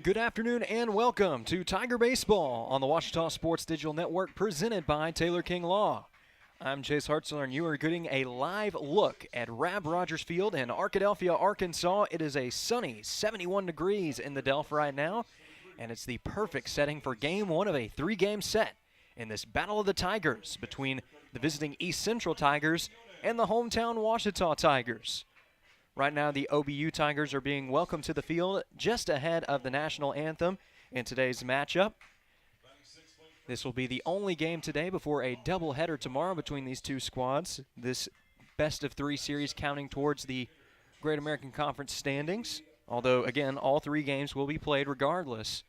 Good afternoon and welcome to Tiger Baseball on the Ouachita Sports Digital Network presented by Taylor King Law. I'm Chase Hartzler and you are getting a live look at Rab Rogers Field in Arkadelphia, Arkansas. It is a sunny 71 degrees in the Delph right now, and it's the perfect setting for game one of a three-game set in this Battle of the Tigers between the visiting East Central Tigers and the hometown Ouachita Tigers. Right now, the OBU Tigers are being welcomed to the field just ahead of the national anthem in today's matchup. This will be the only game today before a doubleheader tomorrow between these two squads. This best-of-3 series counting towards the Great American Conference standings. Although, again, all three games will be played regardless.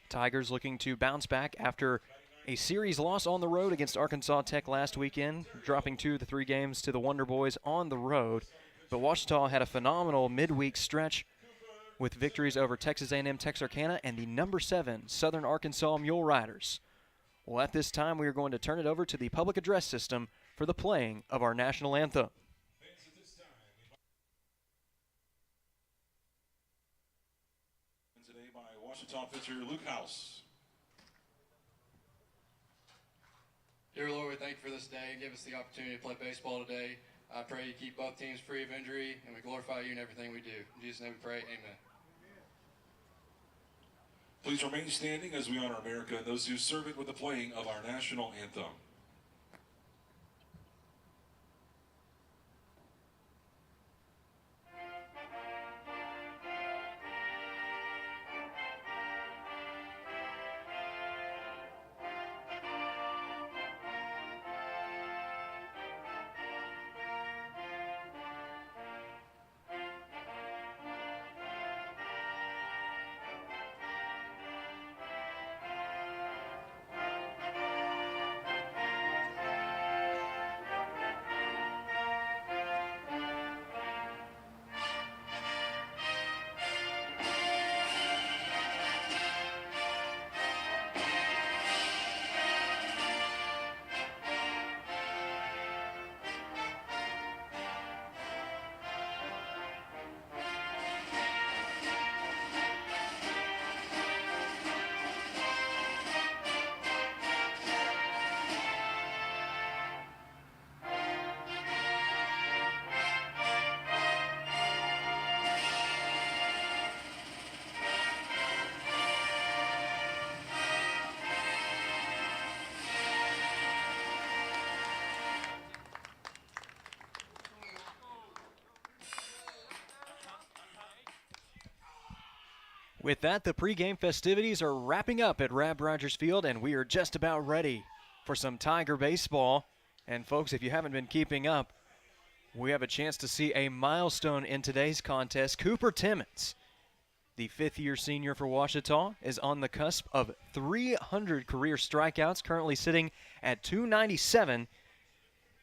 Tigers looking to bounce back after a series loss on the road against Arkansas Tech last weekend, dropping 2 of the 3 games to the Wonder Boys on the road. But Ouachita had a phenomenal midweek stretch with victories over Texas A&M Texarkana and the number 7 Southern Arkansas Mule Riders. Well, at this time, we are going to turn it over to the public address system for the playing of our national anthem. Today by Ouachita pitcher Luke House. Dear Lord, we thank you for this day and give us the opportunity to play baseball today. I pray you keep both teams free of injury, and we glorify you in everything we do. In Jesus' name we pray, amen. Please remain standing as we honor America and those who serve it with the playing of our national anthem. With that, the pregame festivities are wrapping up at Rab Rogers Field, and we are just about ready for some Tiger baseball. And folks, if you haven't been keeping up, we have a chance to see a milestone in today's contest. Cooper Timmons, the fifth-year senior for Ouachita, is on the cusp of 300 career strikeouts, currently sitting at 297.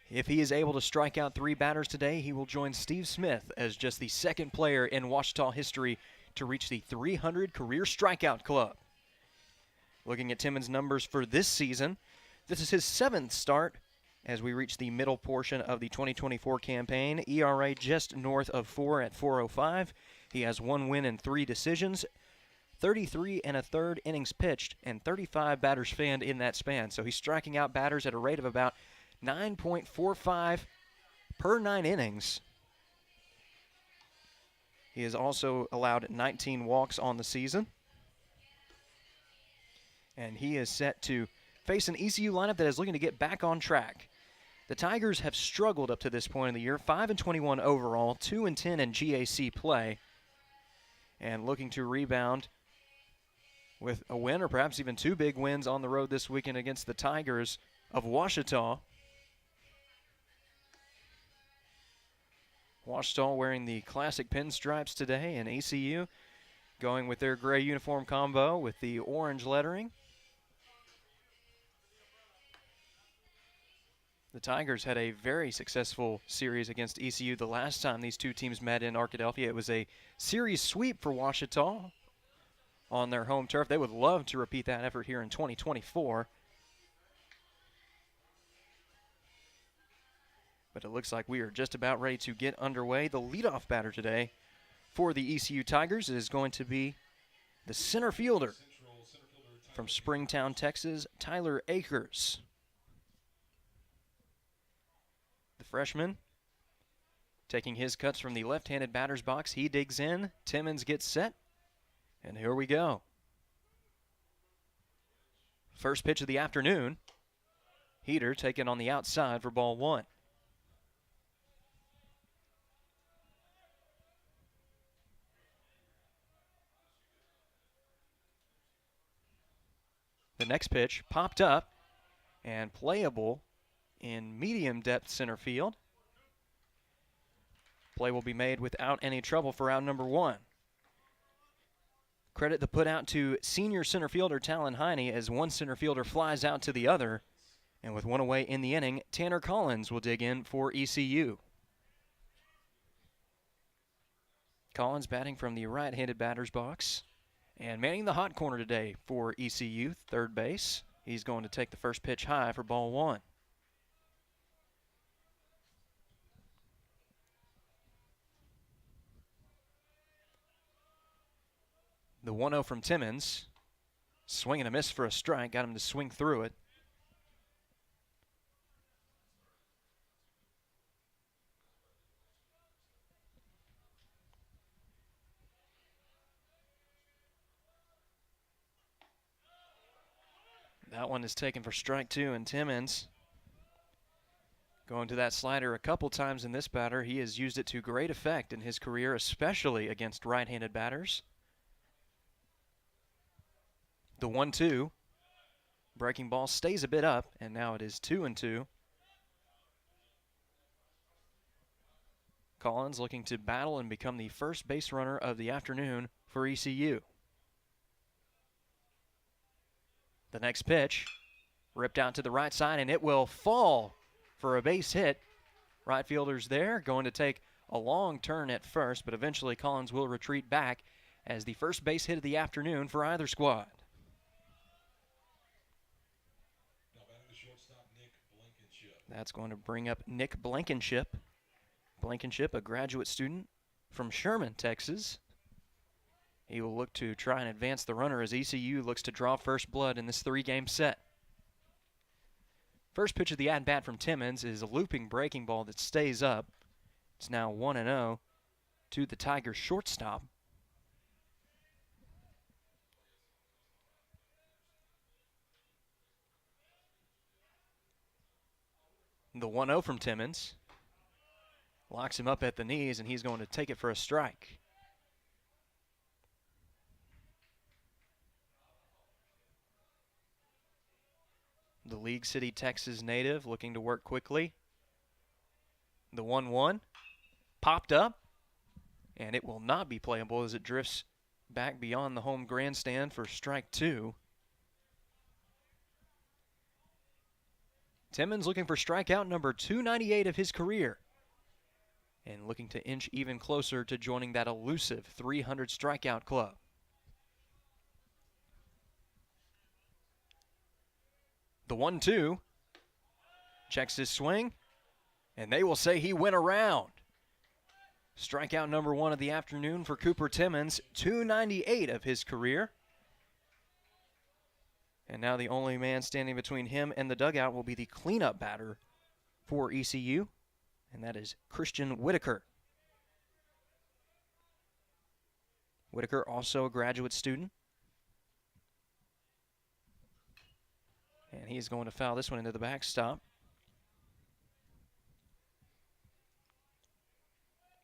If he is able to strike out 3 batters today, he will join Steve Smith as just the second player in Ouachita history to reach the 300 career strikeout club. Looking at Timmons' numbers for this season, this is his 7th start as we reach the middle portion of the 2024 campaign. ERA just north of 4 at 4.05. He has 1 win and 3 decisions, 33 1/3 innings pitched, and 35 batters fanned in that span. So he's striking out batters at a rate of about 9.45 per 9 innings. He has also allowed 19 walks on the season. And he is set to face an ECU lineup that is looking to get back on track. The Tigers have struggled up to this point in the year, 5-21 overall, 2-10 in GAC play, and looking to rebound with a win or perhaps even 2 big wins on the road this weekend against the Tigers of Ouachita. Ouachita wearing the classic pinstripes today, and ECU going with their gray uniform combo with the orange lettering. The Tigers had a very successful series against ECU the last time these two teams met in Arkadelphia. It was a series sweep for Ouachita on their home turf. They would love to repeat that effort here in 2024. But it looks like we are just about ready to get underway. The leadoff batter today for the ECU Tigers is going to be the center fielder from Springtown, Texas, Tyler Akers. The freshman taking his cuts from the left-handed batter's box. He digs in. Timmons gets set. And here we go. First pitch of the afternoon. Heater taken on the outside for ball one. The next pitch popped up and playable in medium depth center field. Play will be made without any trouble for out number one. Credit the put out to senior center fielder Talon Heine as one center fielder flies out to the other. And with one away in the inning, Tanner Collins will dig in for ECU. Collins batting from the right-handed batter's box. And manning the hot corner today for ECU, third base. He's going to take the first pitch high for ball one. The 1-0 from Timmons. Swing and a miss for a strike. Got him to swing through it. That one is taken for strike two, and Timmons going to that slider a couple times in this batter. He has used it to great effect in his career, especially against right-handed batters. The 1-2. Breaking ball stays a bit up, and now it is 2-2. Collins looking to battle and become the first base runner of the afternoon for ECU. The next pitch, ripped out to the right side, and it will fall for a base hit. Right fielder's there, going to take a long turn at first, but eventually Collins will retreat back as the first base hit of the afternoon for either squad. That's going to bring up Nick Blankenship. Blankenship, a graduate student from Sherman, Texas. He will look to try and advance the runner as ECU looks to draw first blood in this three-game set. First pitch of the at-bat from Timmons is a looping breaking ball that stays up. It's now 1-0 to the Tigers shortstop. The 1-0 from Timmons locks him up at the knees, and he's going to take it for a strike. The League City, Texas native looking to work quickly. The 1-1 popped up, and it will not be playable as it drifts back beyond the home grandstand for strike two. Timmons looking for strikeout number 298 of his career, and looking to inch even closer to joining that elusive 300 strikeout club. The 1-2 checks his swing, and they will say he went around. Strikeout number one of the afternoon for Cooper Timmons, 298 of his career. And now the only man standing between him and the dugout will be the cleanup batter for ECU, and that is Christian Whitaker. Whitaker, also a graduate student. And he's going to foul this one into the backstop.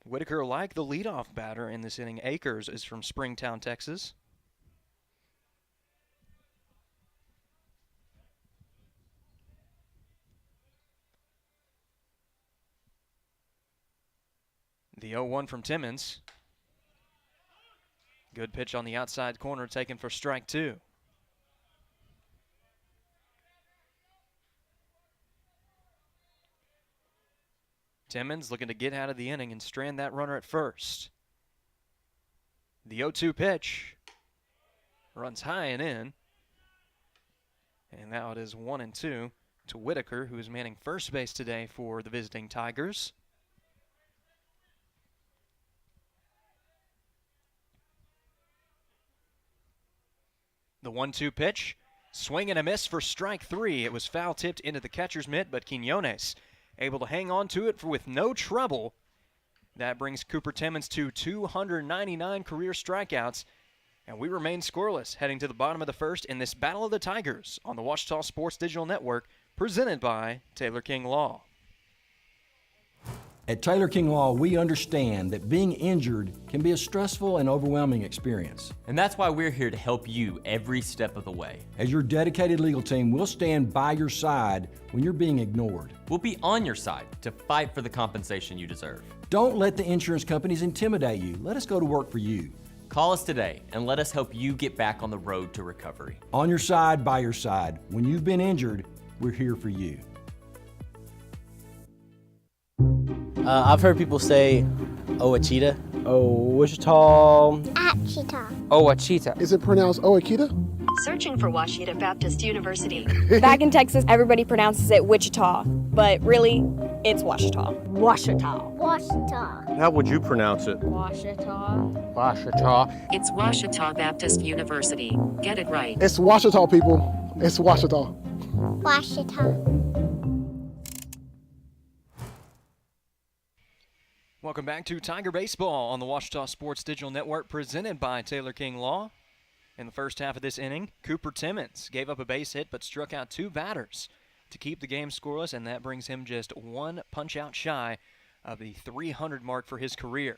Whitaker, like the leadoff batter in this inning, Akers, is from Springtown, Texas. The 0-1 from Timmons. Good pitch on the outside corner, taken for strike two. Timmons looking to get out of the inning and strand that runner at first. The 0-2 pitch runs high and in. And now it is 1-2 to Whitaker, who is manning first base today for the visiting Tigers. The 1-2 pitch, swing and a miss for strike 3. It was foul tipped into the catcher's mitt, but Quinones able to hang on to it with no trouble. That brings Cooper Timmons to 299 career strikeouts, and we remain scoreless heading to the bottom of the first in this Battle of the Tigers on the Ouachita Sports Digital Network, presented by Taylor King Law. At Taylor King Law, we understand that being injured can be a stressful and overwhelming experience. And that's why we're here to help you every step of the way. As your dedicated legal team, we'll stand by your side when you're being ignored. We'll be on your side to fight for the compensation you deserve. Don't let the insurance companies intimidate you. Let us go to work for you. Call us today and let us help you get back on the road to recovery. On your side, by your side. When you've been injured, we're here for you. I've heard people say Ouachita. Ouachita. Is it pronounced Ouachita? Searching for Ouachita Baptist University. Back in Texas, everybody pronounces it Wichita, but really, it's Ouachita. Ouachita. How would you pronounce it? Ouachita. It's Ouachita Baptist University. Get it right. It's Ouachita, people. It's Ouachita. Ouachita. Welcome back to Tiger Baseball on the Ouachita Sports Digital Network, presented by Taylor King Law. In the first half of this inning, Cooper Timmons gave up a base hit but struck out 2 batters to keep the game scoreless, and that brings him just 1 punch-out shy of the 300 mark for his career.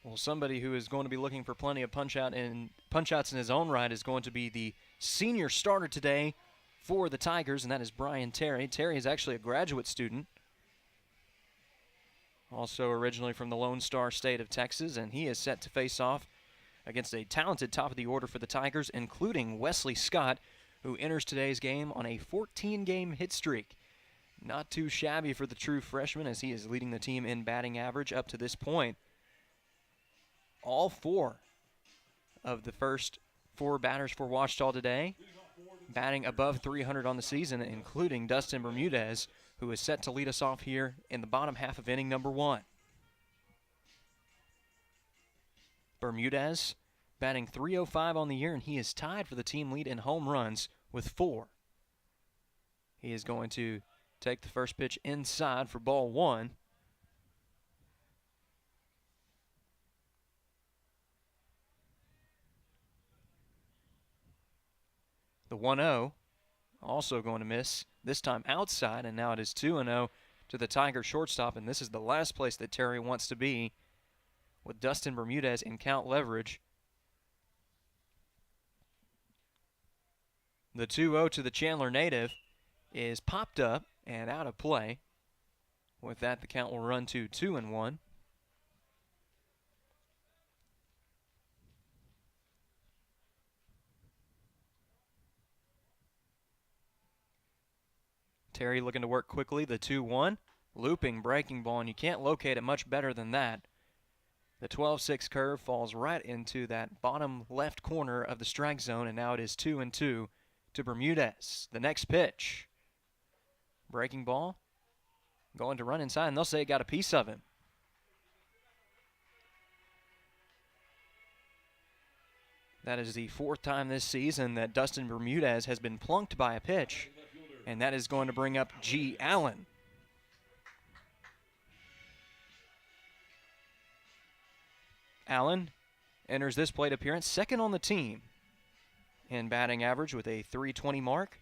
Well, somebody who is going to be looking for plenty of punch-outs in his own right is going to be the senior starter today for the Tigers, and that is Brian Terry. Terry is actually a graduate student, also originally from the Lone Star State of Texas, and he is set to face off against a talented top of the order for the Tigers, including Wesley Scott, who enters today's game on a 14-game hit streak. Not too shabby for the true freshman, as he is leading the team in batting average up to this point. All 4 of the first 4 batters for Ouachita today batting above 300 on the season, including Dustin Bermudez, who is set to lead us off here in the bottom half of inning number 1. Bermudez batting .305 on the year, and he is tied for the team lead in home runs with 4. He is going to take the first pitch inside for ball 1. The 1-0 also going to miss, this time outside, and now it is 2-0 to the Tiger shortstop, and this is the last place that Terry wants to be with Dustin Bermudez in count leverage. The 2-0 to the Chandler native is popped up and out of play. With that, the count will run to 2-1. Terry looking to work quickly, the 2-1. Looping breaking ball, and you can't locate it much better than that. The 12-6 curve falls right into that bottom left corner of the strike zone, and now it is 2-2 to Bermudez. The next pitch. Breaking ball. Going to run inside, and they'll say it got a piece of him. That is the 4th time this season that Dustin Bermudez has been plunked by a pitch, and that is going to bring up G. Allen. Allen enters this plate appearance second on the team in batting average with a .320 mark.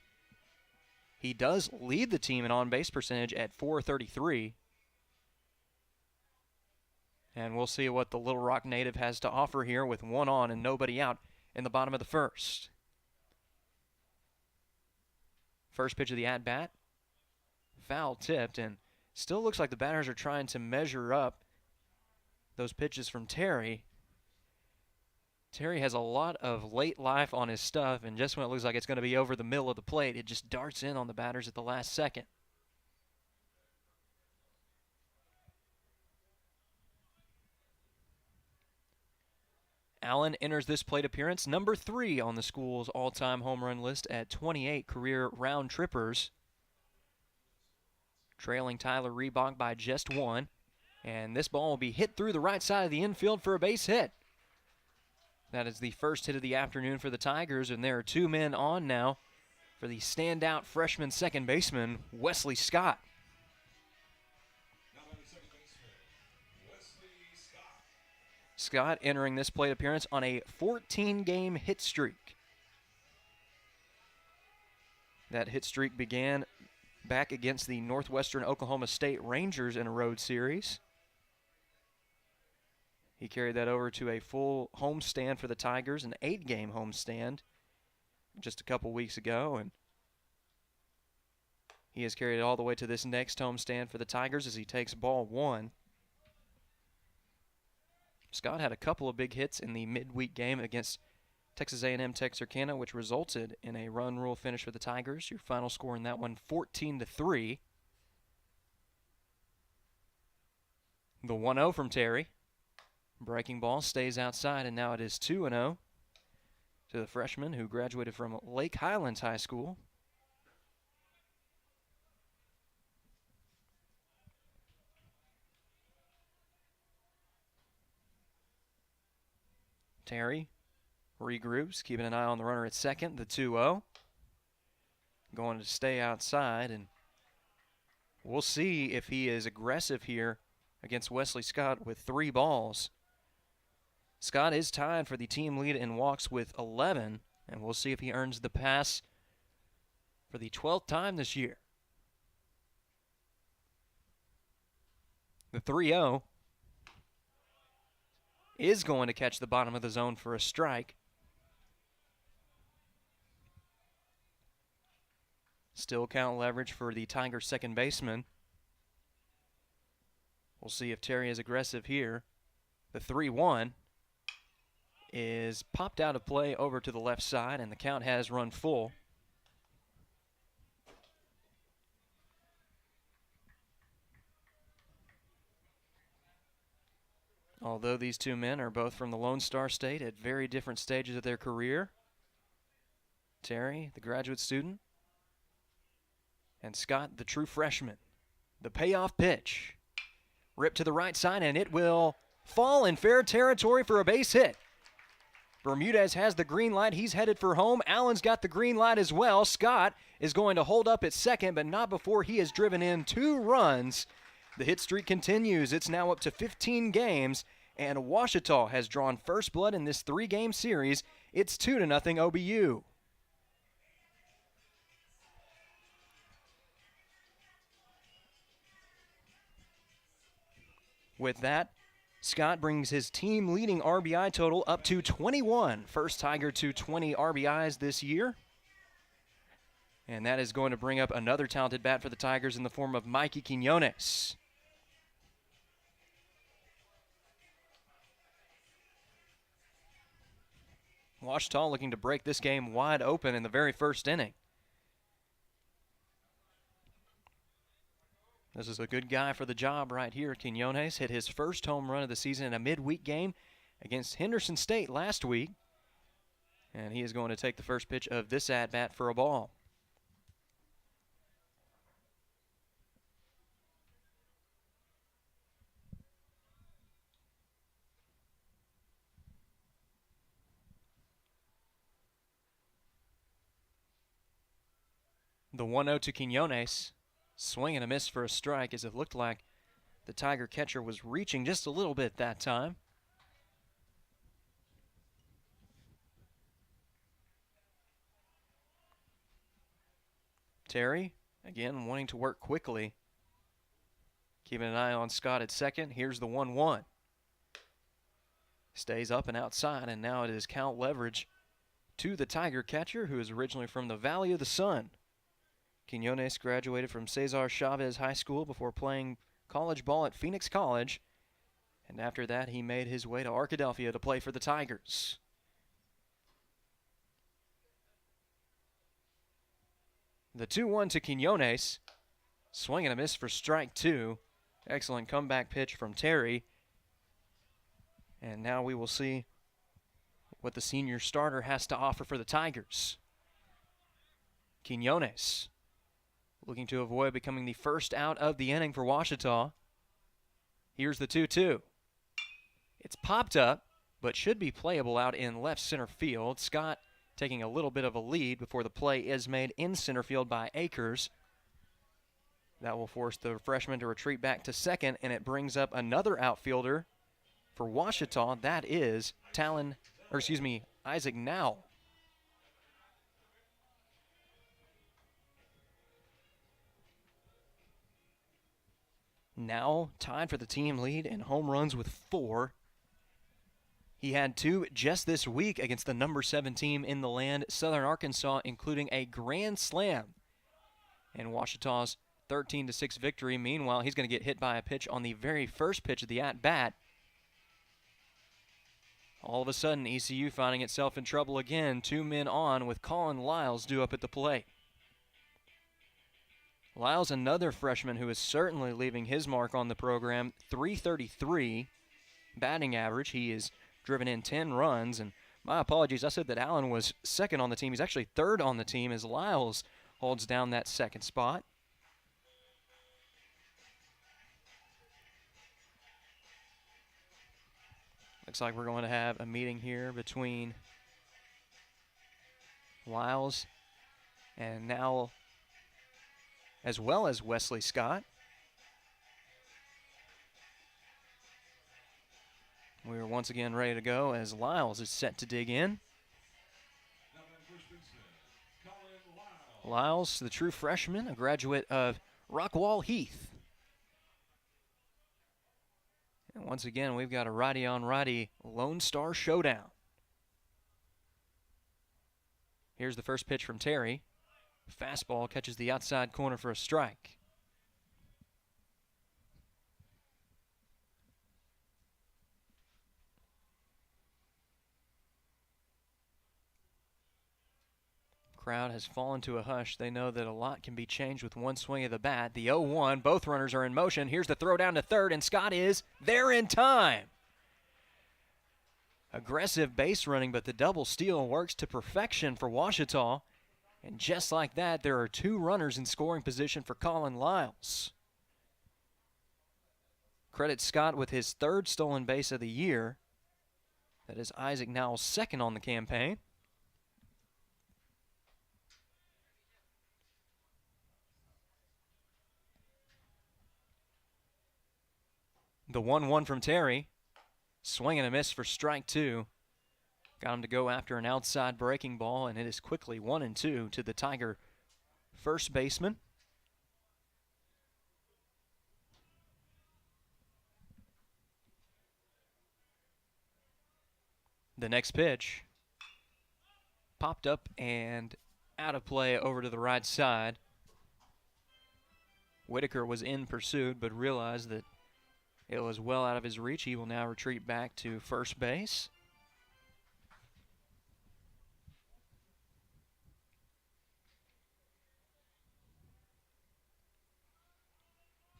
He does lead the team in on-base percentage at .433. And we'll see what the Little Rock native has to offer here with 1 on and nobody out in the bottom of the first. First pitch of the at-bat, foul tipped, and still looks like the batters are trying to measure up those pitches from Terry. Terry has a lot of late life on his stuff, and just when it looks like it's going to be over the middle of the plate, it just darts in on the batters at the last second. Allen enters this plate appearance number 3 on the school's all-time home run list at 28 career round trippers, trailing Tyler Reebok by just 1. And this ball will be hit through the right side of the infield for a base hit. That is the first hit of the afternoon for the Tigers, and there are 2 men on now for the standout freshman second baseman, Wesley Scott. Scott entering this plate appearance on a 14-game hit streak. That hit streak began back against the Northwestern Oklahoma State Rangers in a road series. He carried that over to a full homestand for the Tigers, an 8-game homestand just a couple weeks ago, and he has carried it all the way to this next homestand for the Tigers as he takes ball 1. Scott had a couple of big hits in the midweek game against Texas A&M Texarkana, which resulted in a run rule finish for the Tigers. Your final score in that one, 14-3. The 1-0 from Terry. Breaking ball stays outside, and now it is 2-0 to the freshman who graduated from Lake Highlands High School. Terry regroups, keeping an eye on the runner at second, the 2-0. Going to stay outside, and we'll see if he is aggressive here against Wesley Scott with 3 balls. Scott is tied for the team lead in walks with 11, and we'll see if he earns the pass for the 12th time this year. The 3-0 is going to catch the bottom of the zone for a strike. Still count leverage for the Tigers second baseman. We'll see if Terry is aggressive here. The 3-1 is popped out of play over to the left side, and the count has run full. Although these 2 men are both from the Lone Star State at very different stages of their career. Terry, the graduate student, and Scott, the true freshman. The payoff pitch. Ripped to the right side, and it will fall in fair territory for a base hit. Bermudez has the green light. He's headed for home. Allen's got the green light as well. Scott is going to hold up at second, but not before he has driven in 2 runs. The hit streak continues. It's now up to 15 games, and Ouachita has drawn first blood in this 3-game series. It's 2-0 OBU. With that, Scott brings his team-leading RBI total up to 21. First Tiger to 20 RBIs this year. And that is going to bring up another talented bat for the Tigers in the form of Mikey Quinones. Ouachita looking to break this game wide open in the very first inning. This is a good guy for the job right here. Quinones hit his first home run of the season in a midweek game against Henderson State last week. And he is going to take the first pitch of this at-bat for a ball. The 1-0 to Quinones. Swing and a miss for a strike, as it looked like the Tiger catcher was reaching just a little bit that time. Terry, again, wanting to work quickly. Keeping an eye on Scott at second. Here's the 1-1. Stays up and outside, and now it is count leverage to the Tiger catcher, who is originally from the Valley of the Sun. Quinones graduated from Cesar Chavez High School before playing college ball at Phoenix College, and after that he made his way to Arkadelphia to play for the Tigers. The 2-1 to Quinones. Swing and a miss for strike 2. Excellent comeback pitch from Terry. And now we will see what the senior starter has to offer for the Tigers. Quinones looking to avoid becoming the first out of the inning for Ouachita. Here's the 2-2. It's popped up, but should be playable out in left center field. Scott taking a little bit of a lead before the play is made in center field by Akers. That will force the freshman to retreat back to second, and it brings up another outfielder for Ouachita. That is Isaac Now. Now tied for the team lead in home runs with 4. He had 2 just this week against the number 7 team in the land, Southern Arkansas, including a grand slam in Ouachita's 13-6 victory. Meanwhile, he's going to get hit by a pitch on the very first pitch of the at-bat. All of a sudden, ECU finding itself in trouble again. 2 men on with Colin Lyles due up at the plate. Lyles, another freshman who is certainly leaving his mark on the program. .333 batting average. He is driven in 10 runs. And my apologies, I said that Allen was second on the team. He's actually third on the team as Lyles holds down that second spot. Looks like we're going to have a meeting here between Lyles and Now, as well as Wesley Scott. We're once again ready to go as Lyles is set to dig in. Lyles, the true freshman, a graduate of Rockwall Heath. And once again, we've got a righty-on-righty Lone Star showdown. Here's the first pitch from Terry. Fastball catches the outside corner for a strike. Crowd has fallen to a hush. They know that a lot can be changed with one swing of the bat. The 0-1, both runners are in motion. Here's the throw down to third, and Scott is there in time. Aggressive base running, but the double steal works to perfection for Ouachita. And just like that, there are 2 runners in scoring position for Colin Lyles. Credit Scott with his 3rd stolen base of the year. That is Isaac Nowell's 2nd on the campaign. The 1-1 from Terry. Swing and a miss for strike 2. Got him to go after an outside breaking ball, and it is quickly 1-2 to the Tiger first baseman. The next pitch popped up and out of play over to the right side. Whitaker was in pursuit, but realized that it was well out of his reach. He will now retreat back to first base.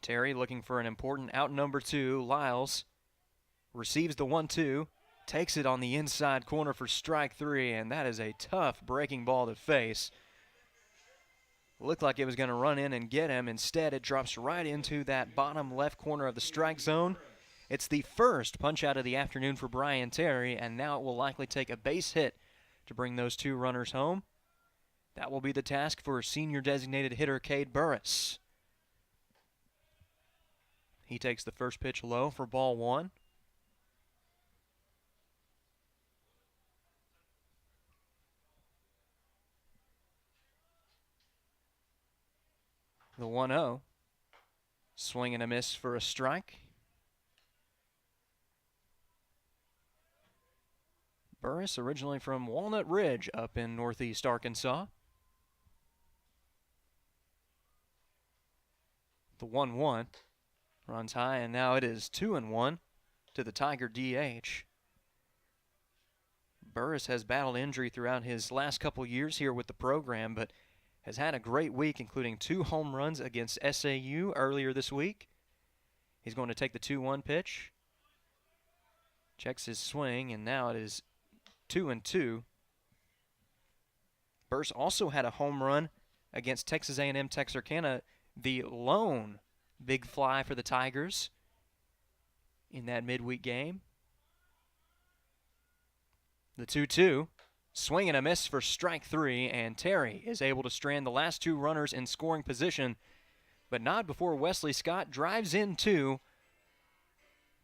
Terry looking for an important out number 2. Lyles receives the 1-2, takes it on the inside corner for strike 3, and that is a tough breaking ball to face. Looked like it was going to run in and get him. Instead, it drops right into that bottom left corner of the strike zone. It's the first punch out of the afternoon for Brian Terry, and now it will likely take a base hit to bring those 2 runners home. That will be the task for senior designated hitter Cade Burris. He takes the first pitch low for ball 1. The 1-0. Swing and a miss for a strike. Burris, originally from Walnut Ridge up in northeast Arkansas. The 1-1 runs high, and now it is 2-1 to the Tiger DH. Burris has battled injury throughout his last couple years here with the program, but has had a great week, including 2 home runs against SAU earlier this week. He's going to take the 2-1 pitch. Checks his swing, and now it is 2-2. Burris also had a home run against Texas A&M Texarkana, the lone big fly for the Tigers in that midweek game. The 2-2. Swing and a miss for strike 3, and Terry is able to strand the last 2 runners in scoring position, but not before Wesley Scott drives in 2.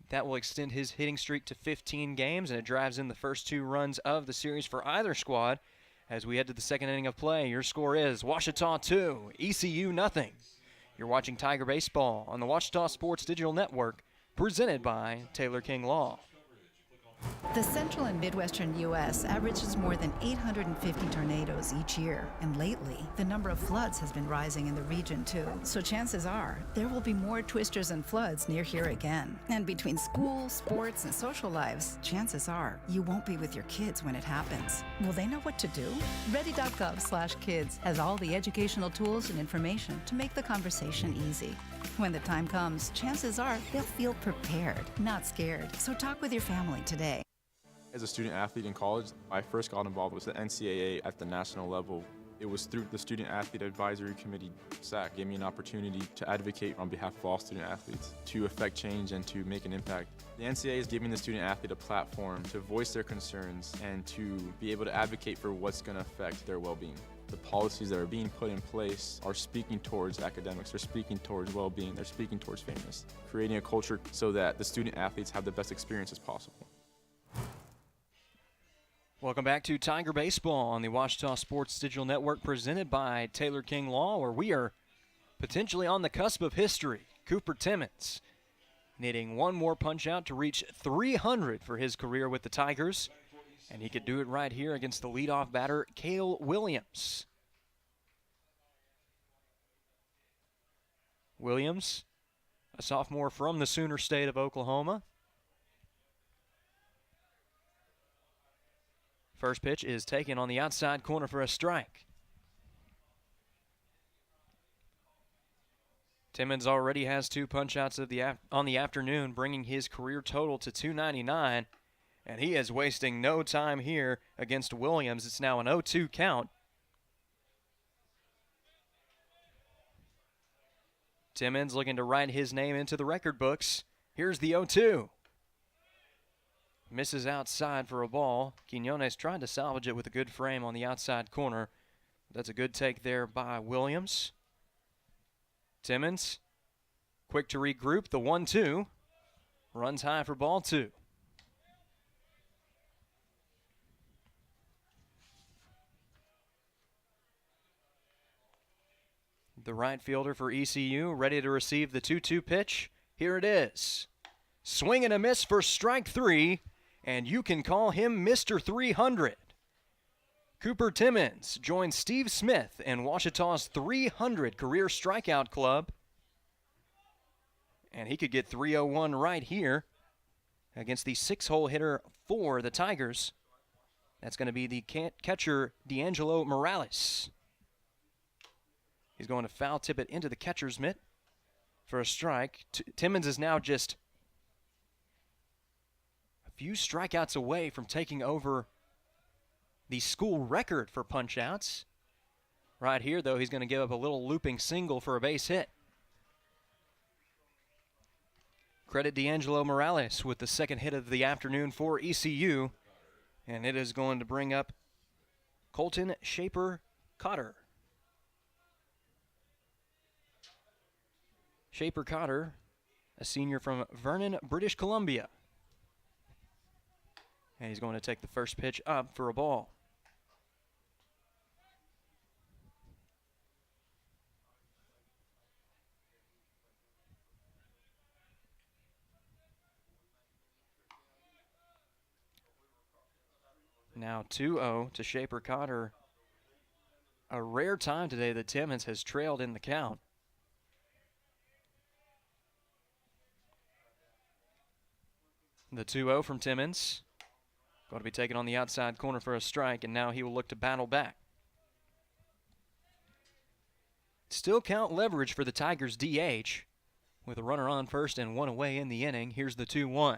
That will extend his hitting streak to 15 games, and it drives in the first 2 runs of the series for either squad. As we head to the second inning of play, your score is Ouachita 2, ECU nothing. You're watching Tiger Baseball on the Ouachita Sports Digital Network, presented by Taylor King Law. The central and midwestern U.S. averages more than 850 tornadoes each year, and lately, the number of floods has been rising in the region too. So chances are, there will be more twisters and floods near here again. And between school, sports, and social lives, chances are, you won't be with your kids when it happens. Will they know what to do? Ready.gov/kids has all the educational tools and information to make the conversation easy. When the time comes, chances are they'll feel prepared, not scared. So talk with your family today. As a student athlete in college, I first got involved with the NCAA at the national level. It was through the Student Athlete Advisory Committee, SAC, gave me an opportunity to advocate on behalf of all student athletes, to affect change and to make an impact. The NCAA is giving the student athlete a platform to voice their concerns and to be able to advocate for what's going to affect their well-being. The policies that are being put in place are speaking towards academics, they're speaking towards well-being, they're speaking towards fairness, creating a culture so that the student athletes have the best experiences possible. Welcome back to Tiger Baseball on the Ouachita Sports Digital Network, presented by Taylor King Law, where we are potentially on the cusp of history. Cooper Timmons needing one more punch-out to reach 300 for his career with the Tigers, and he could do it right here against the leadoff batter, Cale Williams. Williams, a sophomore from the Sooner State of Oklahoma. First pitch is taken on the outside corner for a strike. Timmons already has 2 punch-outs on the afternoon, bringing his career total to 299, and he is wasting no time here against Williams. It's now an 0-2 count. Timmons looking to write his name into the record books. Here's the 0-2. Misses outside for a ball. Quinones tried to salvage it with a good frame on the outside corner. That's a good take there by Williams. Timmons, quick to regroup, the 1-2. Runs high for ball 2. The right fielder for ECU ready to receive the 2-2 pitch. Here it is. Swing and a miss for strike 3. And you can call him Mr. 300. Cooper Timmons joins Steve Smith in Ouachita's 300 career strikeout club. And he could get 301 right here against the 6-hole hitter for the Tigers. That's going to be the catcher, D'Angelo Morales. He's going to foul tip it into the catcher's mitt for a strike. Timmons is now just few strikeouts away from taking over the school record for punch-outs. Right here, though, he's going to give up a little looping single for a base hit. Credit D'Angelo Morales with the second hit of the afternoon for ECU, and it is going to bring up Colton Shaper-Cotter. Shaper-Cotter, a senior from Vernon, British Columbia. And he's going to take the first pitch up for a ball. Now 2-0 to Shaper-Cotter. A rare time today that Timmons has trailed in the count. The 2-0 from Timmons. Going to be taken on the outside corner for a strike, and now he will look to battle back. Still count leverage for the Tigers DH with a runner on first and 1 away in the inning. Here's the 2-1.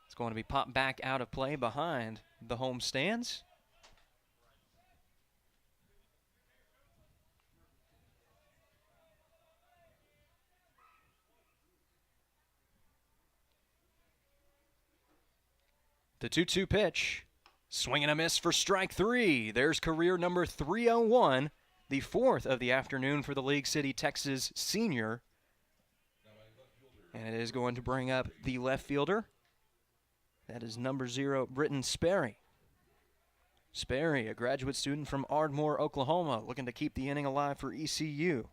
It's going to be popped back out of play behind the home stands. The 2-2 pitch Swing and a miss for strike 3. There's career number 301, the 4th of the afternoon for the League City, Texas senior. And it is going to bring up the left fielder. That is number 0, Britton Sperry. Sperry, a graduate student from Ardmore, Oklahoma, looking to keep the inning alive for ECU.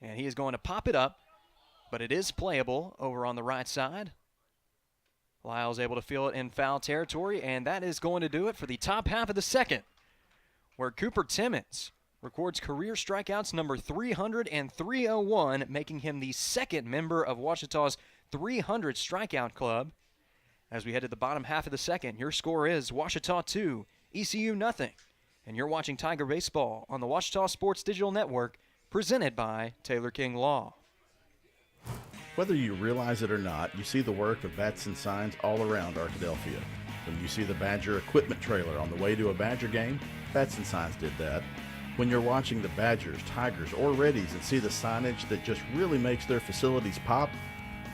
And he is going to pop it up, but it is playable over on the right side. Lyle's able to feel it in foul territory, and that is going to do it for the top half of the second, where Cooper Timmons records career strikeouts number 300 and 301, making him the second member of Ouachita's 300 strikeout club. As we head to the bottom half of the second, your score is Ouachita 2, ECU nothing. And you're watching Tiger Baseball on the Ouachita Sports Digital Network, presented by Taylor King Law. Whether you realize it or not, you see the work of bats and signs all around Arkadelphia. When you see the Badger equipment trailer on the way to a Badger game, Bats and Signs did that. When you're watching the Badgers, Tigers, or Reddies and see the signage that just really makes their facilities pop,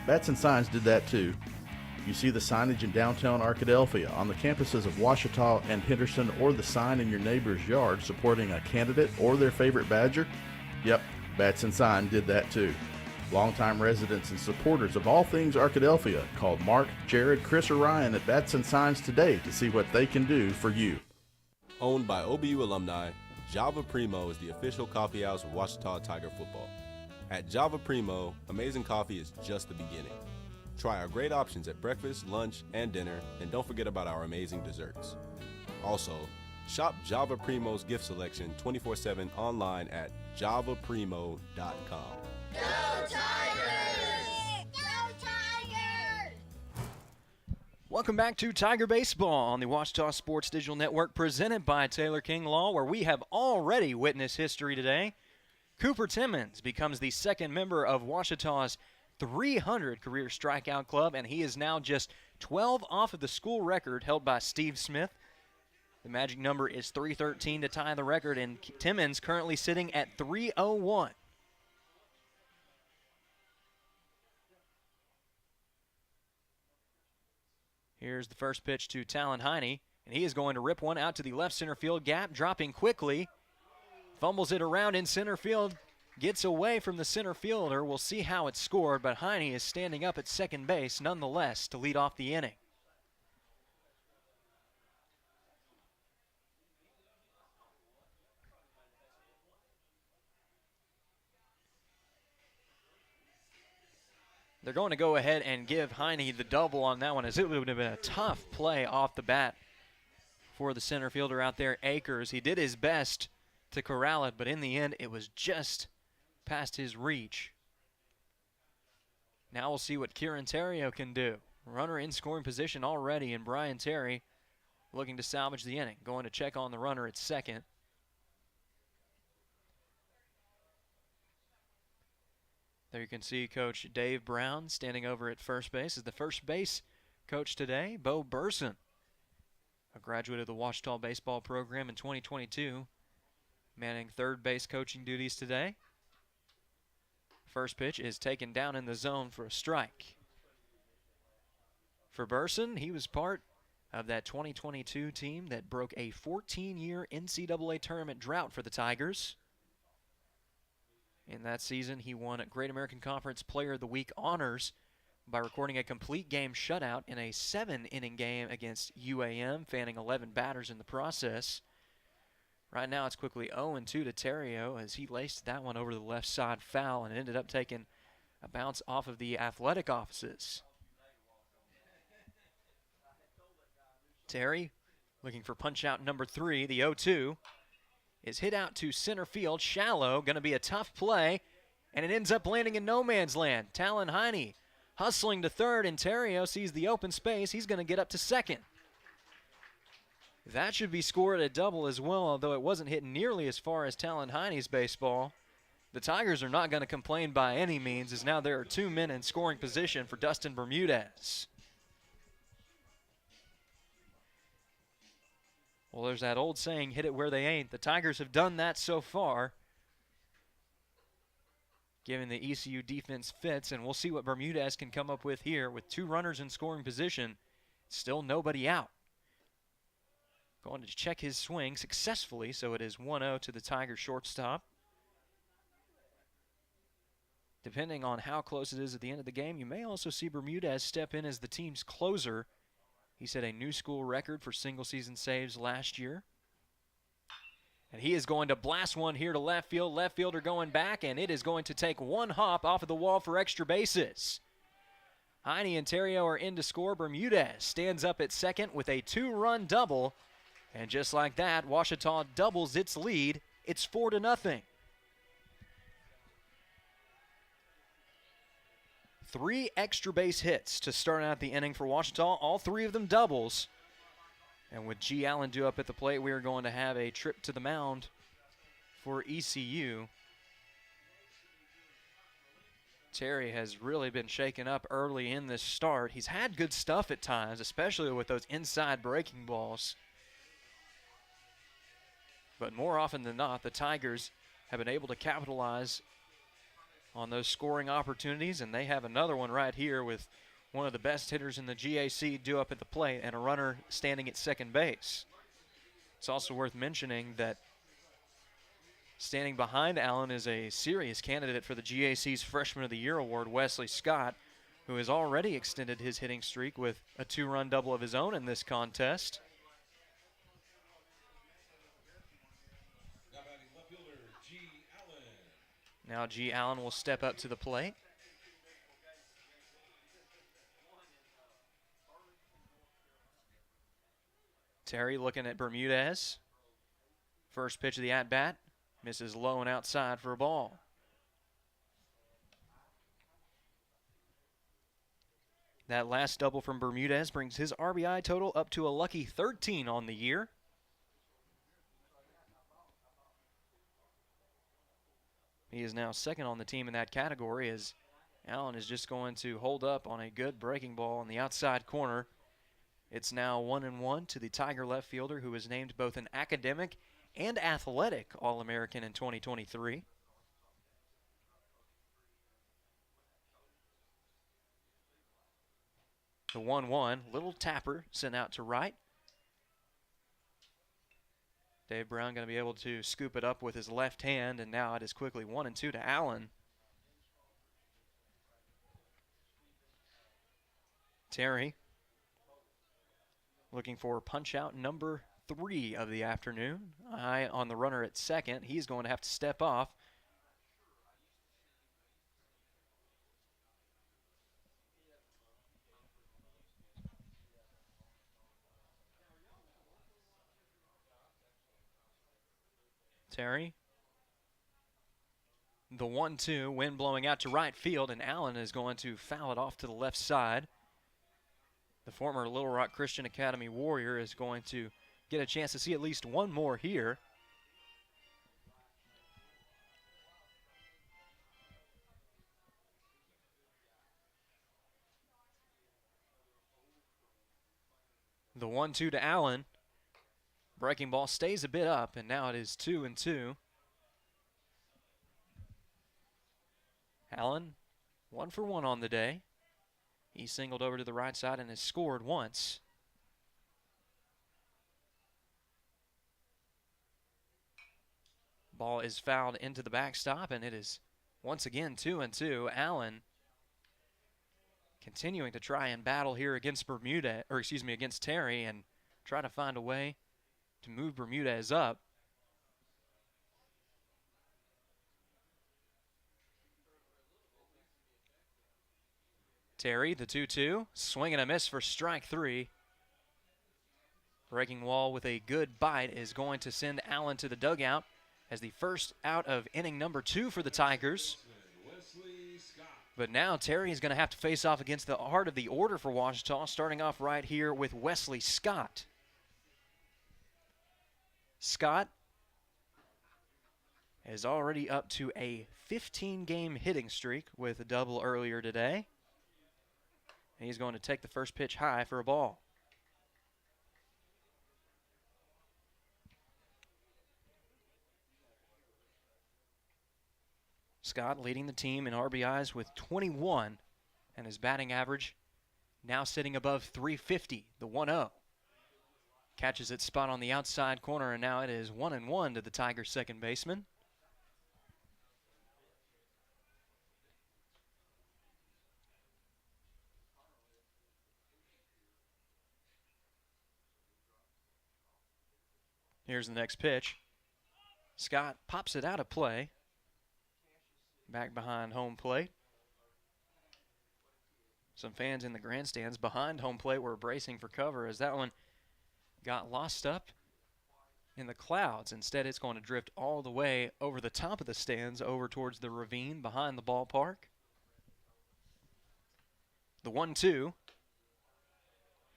Bats and Signs did that too. You see the signage in downtown Arkadelphia, on the campuses of Ouachita and Henderson, or the sign in your neighbor's yard supporting a candidate or their favorite Badger? Yep, Bats and Sign did that too. Longtime residents and supporters of all things Arkadelphia called Mark, Jared, Chris, or Ryan at Bats and Signs today to see what they can do for you. Owned by OBU alumni, Java Primo is the official coffee house of Ouachita Tiger football. At Java Primo, amazing coffee is just the beginning. Try our great options at breakfast, lunch, and dinner, and don't forget about our amazing desserts. Also, shop Java Primo's gift selection 24/7 online at javaprimo.com. Go Tigers! Go Tigers! Welcome back to Tiger Baseball on the Ouachita Sports Digital Network, presented by Taylor King Law, where we have already witnessed history today. Cooper Timmons becomes the second member of Ouachita's 300 career strikeout club, and he is now just 12 off of the school record held by Steve Smith. The magic number is 313 to tie the record, and Timmons currently sitting at 301. Here's the first pitch to Talon Heine, and he is going to rip one out to the left center field gap, dropping quickly. Fumbles it around in center field, gets away from the center fielder. We'll see how it's scored, but Heine is standing up at second base nonetheless to lead off the inning. They're going to go ahead and give Heine the double on that one, as it would have been a tough play off the bat for the center fielder out there, Akers. He did his best to corral it, but in the end, it was just past his reach. Now we'll see what Kieran Terrio can do. Runner in scoring position already, and Brian Terry looking to salvage the inning. Going to check on the runner at second. There you can see Coach Dave Brown standing over at first base. Is the first base coach today, Bo Burson, a graduate of the Ouachita baseball program in 2022, manning third base coaching duties today. First pitch is taken down in the zone for a strike. For Burson, he was part of that 2022 team that broke a 14-year NCAA tournament drought for the Tigers. In that season, he won Great American Conference Player of the Week honors by recording a complete game shutout in a 7-inning game against UAM, fanning 11 batters in the process. Right now, it's quickly 0-2 to Terrio as he laced that one over the left side foul and ended up taking a bounce off of the athletic offices. Terry looking for punch-out number 3, the 0-2. Is hit out to center field, shallow, going to be a tough play, and it ends up landing in no man's land. Talon Heine hustling to third, and Terrio sees the open space. He's going to get up to second. That should be scored a double as well, although it wasn't hit nearly as far as Talon Heine's baseball. The Tigers are not going to complain by any means, as now there are 2 men in scoring position for Dustin Bermudez. Well, there's that old saying, hit it where they ain't. The Tigers have done that so far, giving the ECU defense fits, and we'll see what Bermudez can come up with here with 2 runners in scoring position. Still nobody out. Going to check his swing successfully, so it is 1-0 to the Tiger shortstop. Depending on how close it is at the end of the game, you may also see Bermudez step in as the team's closer. He set a new school record for single-season saves last year. And he is going to blast one here to left field. Left fielder going back, and it is going to take one hop off of the wall for extra bases. Heine and Terrio are in to score. Bermudez stands up at second with a 2-run double. And just like that, Ouachita doubles its lead. It's 4-0. 3 extra base hits to start out the inning for Ouachita, all 3 of them doubles. And with G. Allen due up at the plate, we are going to have a trip to the mound for ECU. Terry has really been shaken up early in this start. He's had good stuff at times, especially with those inside breaking balls. But more often than not, the Tigers have been able to capitalize on those scoring opportunities, and they have another one right here with one of the best hitters in the GAC due up at the plate and a runner standing at second base. It's also worth mentioning that standing behind Allen is a serious candidate for the GAC's Freshman of the Year award, Wesley Scott, who has already extended his hitting streak with a 2-run double of his own in this contest. Now G. Allen will step up to the plate. Terry looking at Bermudez. First pitch of the at-bat. Misses low and outside for a ball. That last double from Bermudez brings his RBI total up to a lucky 13 on the year. He is now second on the team in that category as Allen is just going to hold up on a good breaking ball in the outside corner. It's now 1-1 to the Tiger left fielder, who was named both an academic and athletic All-American in 2023. The 1-1, little tapper sent out to right. Dave Brown going to be able to scoop it up with his left hand, and now it is quickly 1-2 to Allen. Terry looking for punch out number 3 of the afternoon. Eye on the runner at second. He's going to have to step off. Terry. The 1-2, wind blowing out to right field, and Allen is going to foul it off to the left side. The former Little Rock Christian Academy Warrior is going to get a chance to see at least one more here. The 1-2 to Allen. Breaking ball stays a bit up, and now it is 2-2. Allen, 1 for 1 on the day. He singled over to the right side and has scored once. Ball is fouled into the backstop, and it is once again 2-2. Allen continuing to try and battle here against against Terry, and try to find a way to move Bermudez up. Terry, the 2-2, swing and a miss for strike 3. Breaking wall with a good bite is going to send Allen to the dugout as the first out of inning number 2 for the Tigers. But now Terry is going to have to face off against the heart of the order for Ouachita, starting off right here with Wesley Scott. Scott is already up to a 15-game hitting streak with a double earlier today. And he's going to take the first pitch high for a ball. Scott leading the team in RBIs with 21, and his batting average now sitting above 350, the 1-0. Catches its spot on the outside corner, and now it is 1-1 to the Tigers' second baseman. Here's the next pitch. Scott pops it out of play. Back behind home plate. Some fans in the grandstands behind home plate were bracing for cover as that one got lost up in the clouds. Instead, it's going to drift all the way over the top of the stands over towards the ravine behind the ballpark. The 1-2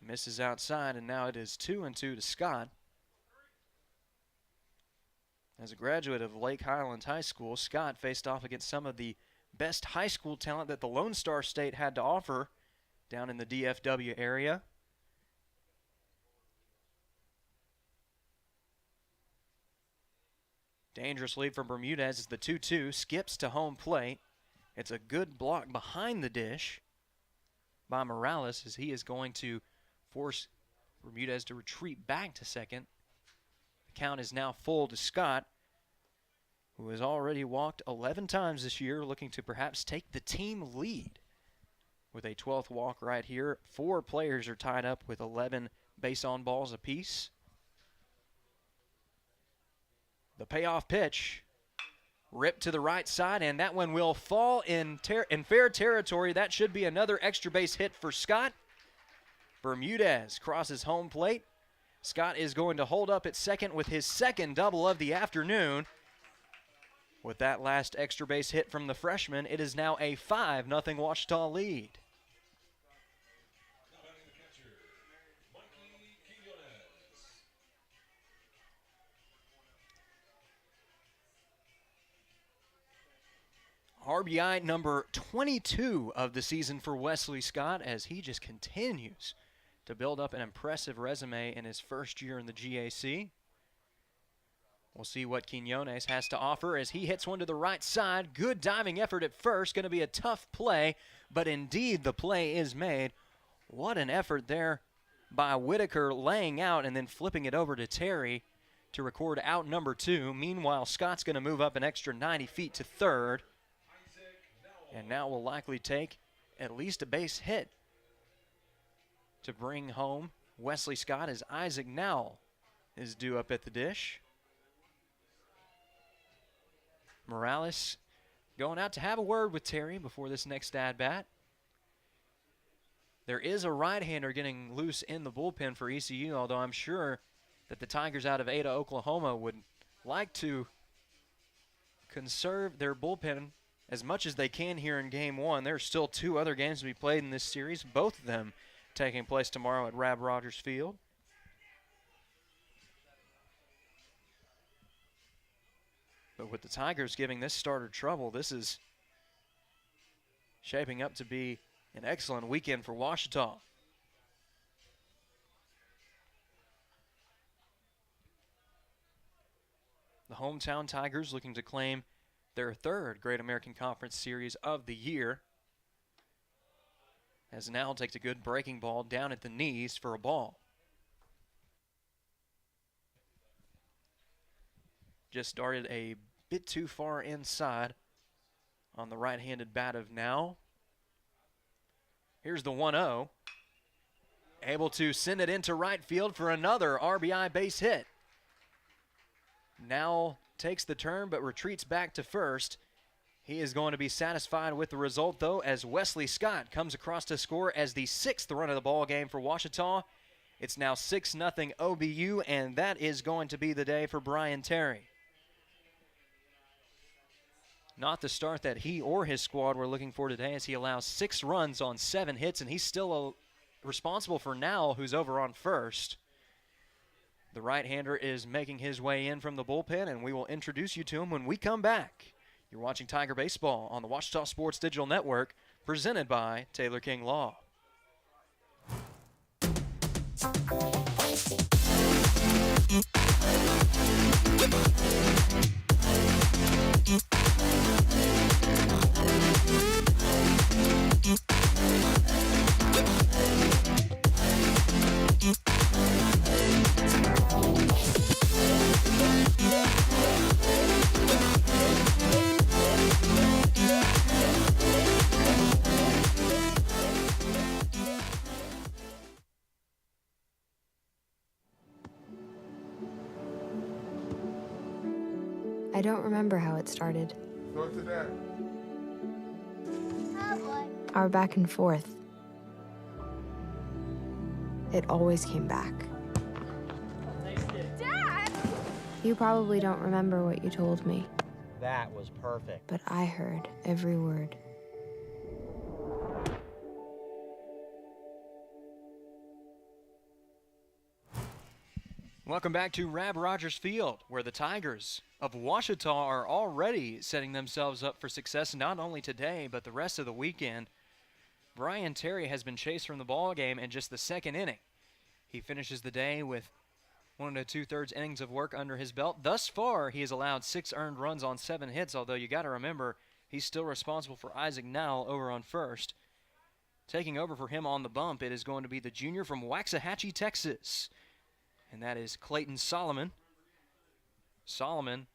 misses outside, and now it is 2-2 to Scott. As a graduate of Lake Highlands High School, Scott faced off against some of the best high school talent that the Lone Star State had to offer down in the DFW area. Dangerous lead from Bermudez as the 2-2 skips to home plate. It's a good block behind the dish by Morales as he is going to force Bermudez to retreat back to second. The count is now full to Scott, who has already walked 11 times this year, looking to perhaps take the team lead. With a 12th walk right here, 4 players are tied up with 11 base on balls apiece. The payoff pitch, ripped to the right side, and that one will fall in fair territory. That should be another extra base hit for Scott. Bermudez crosses home plate. Scott is going to hold up at second with his second double of the afternoon. With that last extra base hit from the freshman, it is now a 5-0 Ouachita lead. RBI number 22 of the season for Wesley Scott as he just continues to build up an impressive resume in his first year in the GAC. We'll see what Quinones has to offer as he hits one to the right side. Good diving effort at first. Going to be a tough play, but indeed the play is made. What an effort there by Whitaker, laying out and then flipping it over to Terry to record out number 2. Meanwhile, Scott's going to move up an extra 90 feet to third, and now will likely take at least a base hit to bring home Wesley Scott as Isaac Nowell is due up at the dish. Morales going out to have a word with Terry before this next at-bat. There is a right-hander getting loose in the bullpen for ECU, although I'm sure that the Tigers out of Ada, Oklahoma would like to conserve their bullpen as much as they can here in Game 1. There are still 2 other games to be played in this series, both of them taking place tomorrow at Rab Rogers Field. But with the Tigers giving this starter trouble, this is shaping up to be an excellent weekend for Ouachita. The hometown Tigers looking to claim their 3rd Great American Conference Series of the year, as Nowell takes a good breaking ball down at the knees for a ball. Just started a bit too far inside on the right-handed bat of Nowell. Here's the 1-0. Able to send it into right field for another RBI base hit. Nowell takes the turn but retreats back to first. He is going to be satisfied with the result, though, as Wesley Scott comes across to score as the 6th run of the ball game for Ouachita. It's now 6-0 OBU, and that is going to be the day for Brian Terry. Not the start that he or his squad were looking for today, as he allows 6 runs on 7 hits, and he's still responsible for Nowell, who's over on first. The right-hander is making his way in from the bullpen, and we will introduce you to him when we come back. You're watching Tiger Baseball on the Ouachita Sports Digital Network, presented by Taylor King Law. I don't remember how it started. Go to that. Our back and forth. It always came back. Dad! You probably don't remember what you told me, That was perfect. but I heard every word. Welcome back to Rab Rogers Field, where the Tigers of Ouachita are already setting themselves up for success not only today, but the rest of the weekend. Brian Terry has been chased from the ball game in just the second inning. He finishes the day with 1 2/3 innings of work under his belt. Thus far, he has allowed 6 earned runs on 7 hits, although you got to remember he's still responsible for Isaac Nowell over on first. Taking over for him on the bump, it is going to be the junior from Waxahachie, Texas, and that is Clayton Solomon. Solomon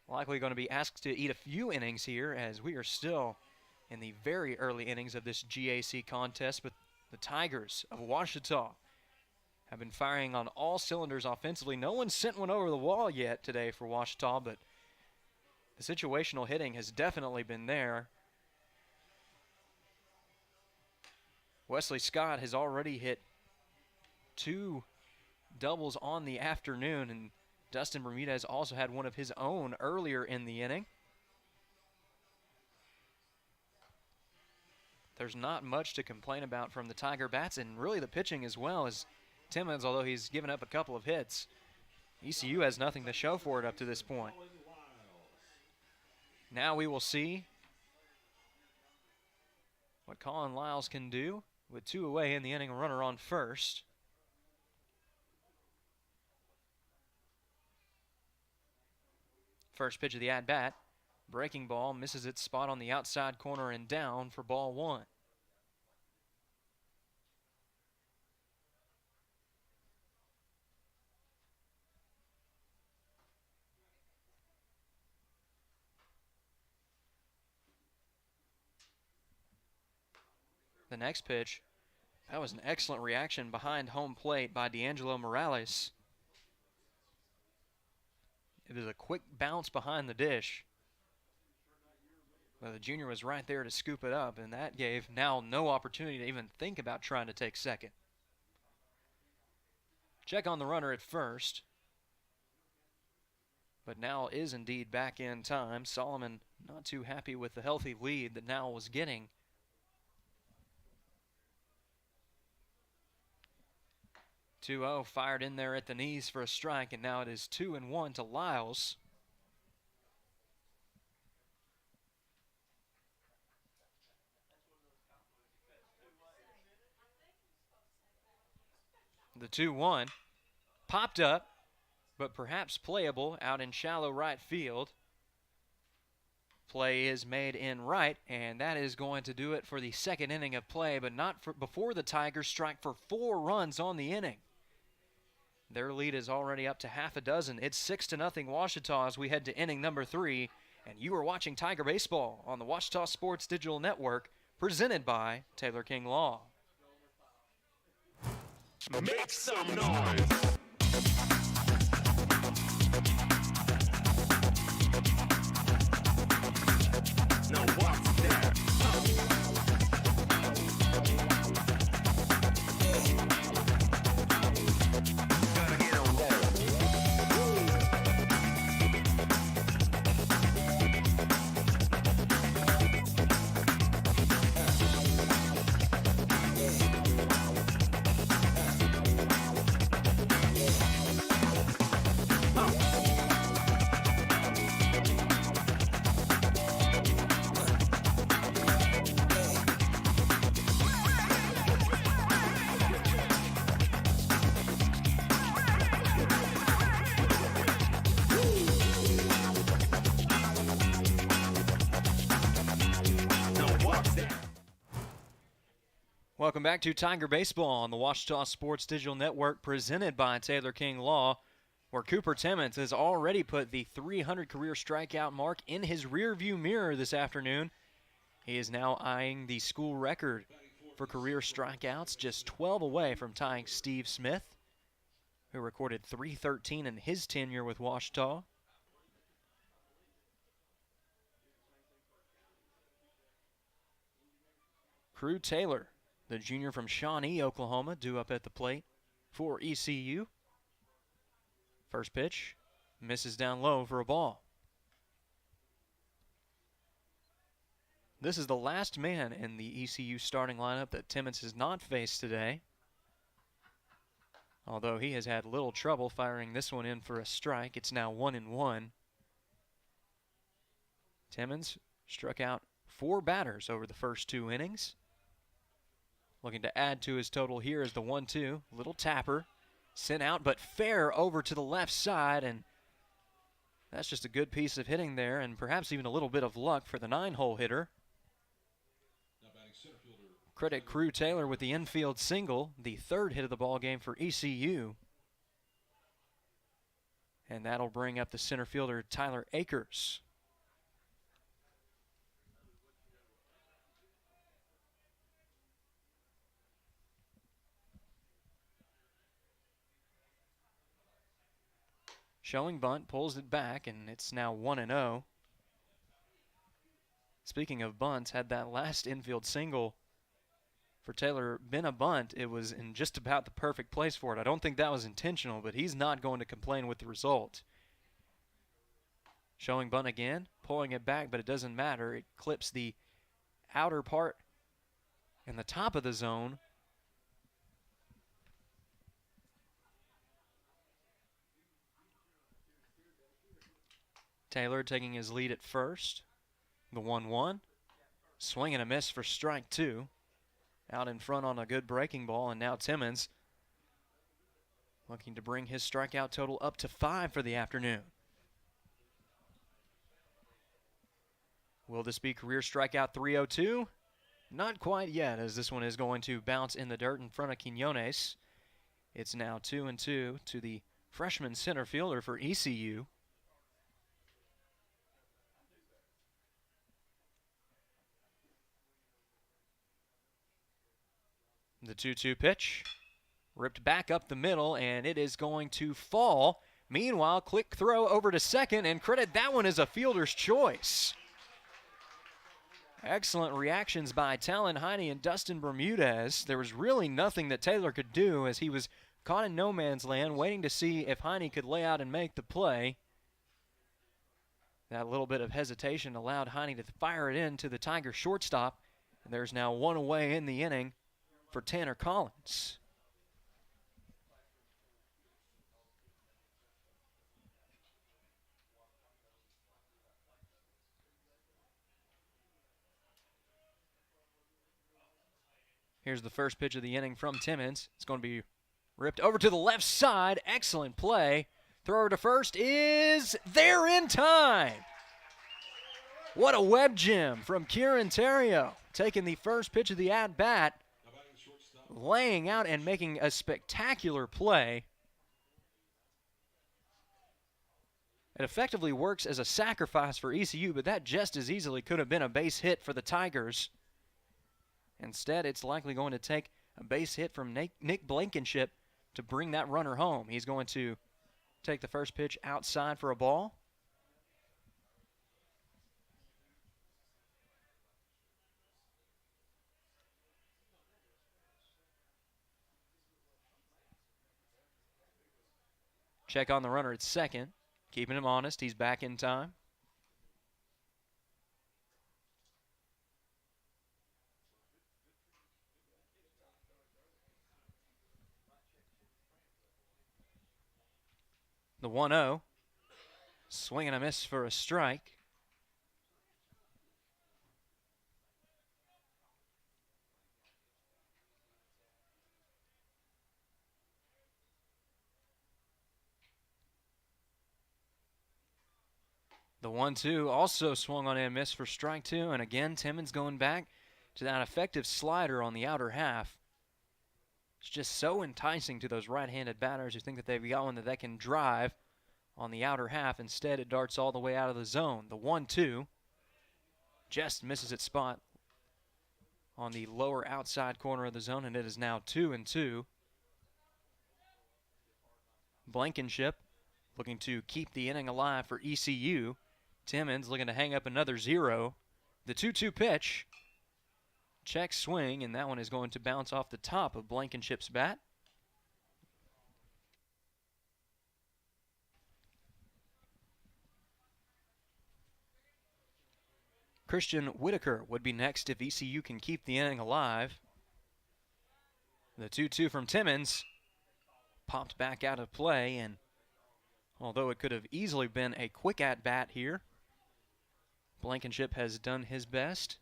likely going to be asked to eat a few innings here, as we are still in the very early innings of this GAC contest, but the Tigers of Ouachita have been firing on all cylinders offensively. No one sent one over the wall yet today for Ouachita, but the situational hitting has definitely been there. Wesley Scott has already hit 2 doubles on the afternoon, and Dustin Bermudez also had one of his own earlier in the inning. There's not much to complain about from the Tiger bats, and really the pitching as well, as Timmons, although he's given up a couple of hits, ECU has nothing to show for it up to this point. Now we will see what Colin Lyles can do with 2 away in the inning, a runner on first. First pitch of the at-bat, breaking ball, misses its spot on the outside corner and down for ball 1. The next pitch, that was an excellent reaction behind home plate by D'Angelo Morales. It is a quick bounce behind the dish. But the junior was right there to scoop it up, and that gave now no opportunity to even think about trying to take second. Check on the runner at first. But Nowell is indeed back in time. Solomon not too happy with the healthy lead that Nowell was getting. (2-0) fired in there at the knees for a strike, and now it is 2-1 to Lyles. The 2-1 popped up, but perhaps playable out in shallow right field. Play is made in right, and that is going to do it for the second inning of play, but not before the Tigers strike for 4 runs on the inning. Their lead is already up to half a dozen. It's 6-0 Ouachita as we head to inning number 3, and you are watching Tiger Baseball on the Ouachita Sports Digital Network, presented by Taylor King Law. Make some noise. Now what's that? Gotta get on that. Welcome back to Tiger Baseball on the Ouachita Sports Digital Network, presented by Taylor King Law, where Cooper Timmons has already put the 300 career strikeout mark in his rearview mirror this afternoon. He is now eyeing the school record for career strikeouts, just 12 away from tying Steve Smith, who recorded 313 in his tenure with Ouachita. Crew Taylor, the junior from Shawnee, Oklahoma, due up at the plate for ECU. First pitch, misses down low for a ball. This is the last man in the ECU starting lineup that Timmons has not faced today, although he has had little trouble firing this one in for a strike. It's now 1-1. Timmons struck out 4 batters over the first 2 innings. Looking to add to his total here is the 1-2. Little tapper, sent out, but fair over to the left side, and that's just a good piece of hitting there, and perhaps even a little bit of luck for the 9-hole hitter. Credit Crew Taylor with the infield single, the 3rd hit of the ball game for ECU. And that'll bring up the center fielder Tyler Akers. Showing bunt, pulls it back, and it's now 1-0. Speaking of bunts, had that last infield single for Taylor been a bunt, it was in just about the perfect place for it. I don't think that was intentional, but he's not going to complain with the result. Showing bunt again, pulling it back, but it doesn't matter. It clips the outer part and the top of the zone. Taylor taking his lead at first. The 1-1. Swing and a miss for strike 2. Out in front on a good breaking ball, and now Timmons looking to bring his strikeout total up to 5 for the afternoon. Will this be career strikeout 302? Not quite yet, as this one is going to bounce in the dirt in front of Quinones. It's now 2-2 to the freshman center fielder for ECU. The 2-2 pitch, ripped back up the middle, and it is going to fall. Meanwhile, quick throw over to second, and credit that one as a fielder's choice. Excellent reactions by Talon Heine and Dustin Bermudez. There was really nothing that Taylor could do as he was caught in no man's land, waiting to see if Heine could lay out and make the play. That little bit of hesitation allowed Heine to fire it in to the Tiger shortstop, and there's now 1 away in the inning for Tanner Collins. Here's the first pitch of the inning from Timmons. It's going to be ripped over to the left side. Excellent play. Thrower to first is there in time. What a web gem from Kieran Terrio, taking the first pitch of the at-bat, laying out and making a spectacular play. It effectively works as a sacrifice for ECU, but that just as easily could have been a base hit for the Tigers. Instead, it's likely going to take a base hit from Nick Blankenship to bring that runner home. He's going to take the first pitch outside for a ball. Check on the runner at second, keeping him honest. He's back in time. The 1-0. Swing and a miss for a strike. The 1-2 also swung on and missed for strike 2. And again, Timmons going back to that effective slider on the outer half. It's just so enticing to those right-handed batters who think that they've got one that they can drive on the outer half. Instead, it darts all the way out of the zone. The 1-2 just misses its spot on the lower outside corner of the zone, and it is now 2-2. Blankenship looking to keep the inning alive for ECU. Timmons looking to hang up another 0. The 2-2 pitch check swing, and that one is going to bounce off the top of Blankenship's bat. Christian Whitaker would be next if ECU can keep the inning alive. The 2-2 from Timmons popped back out of play, and although it could have easily been a quick at-bat here, Blankenship has done his best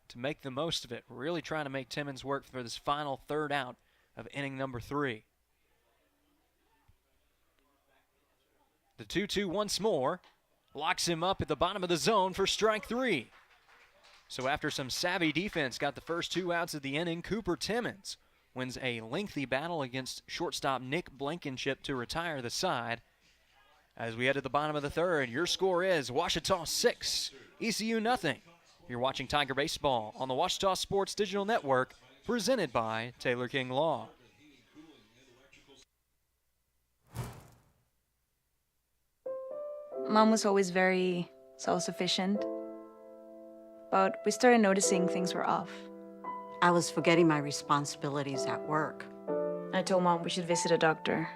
to make the most of it, really trying to make Timmons work for this final third out of inning number 3. The 2-2 once more locks him up at the bottom of the zone for strike 3. So after some savvy defense got the first 2 outs of the inning, Cooper Timmons wins a lengthy battle against shortstop Nick Blankenship to retire the side. As we head to the bottom of the third, your score is Ouachita 6, ECU nothing. You're watching Tiger Baseball on the Ouachita Sports Digital Network, presented by Taylor King Law. Mom was always very self-sufficient, but we started noticing things were off. I was forgetting my responsibilities at work. I told Mom we should visit a doctor.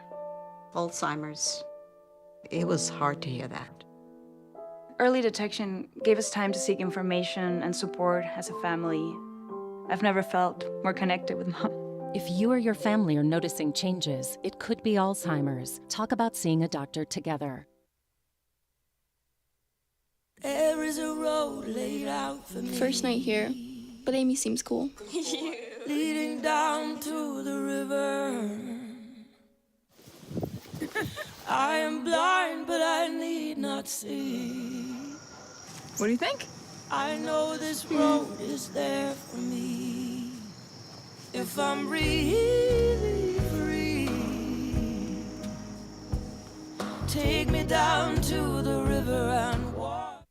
Alzheimer's. It was hard to hear that. Early detection gave us time to seek information and support as a family. I've never felt more connected with Mom. If you or your family are noticing changes, it could be Alzheimer's. Talk about seeing a doctor together. There is a road laid out for me. First night here, but Amy seems cool. Leading down to the river. I am blind, but I need not see. What do you think? I know this road is there for me. If I'm really free, take me down to the river and walk.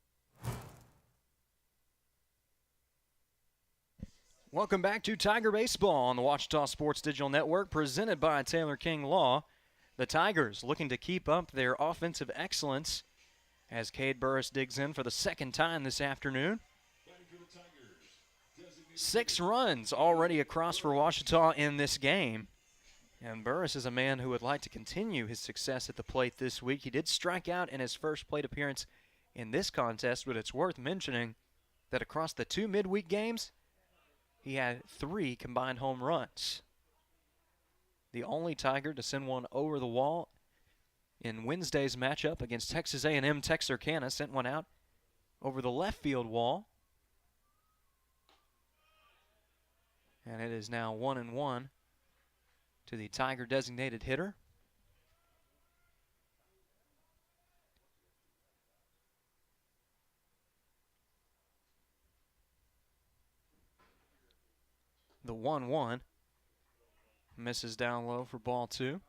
Welcome back to Tiger Baseball on the Ouachita Sports Digital Network, presented by Taylor King Law. The Tigers looking to keep up their offensive excellence as Cade Burris digs in for the second time this afternoon. 6 runs already across for Ouachita in this game. And Burris is a man who would like to continue his success at the plate this week. He did strike out in his first plate appearance in this contest, but it's worth mentioning that across the 2 midweek games, he had 3 combined home runs. The only Tiger to send one over the wall in Wednesday's matchup against Texas A&M Texarkana, sent one out over the left field wall. And it is now 1-1 to the Tiger designated hitter. The 1-1 misses down low for ball 2.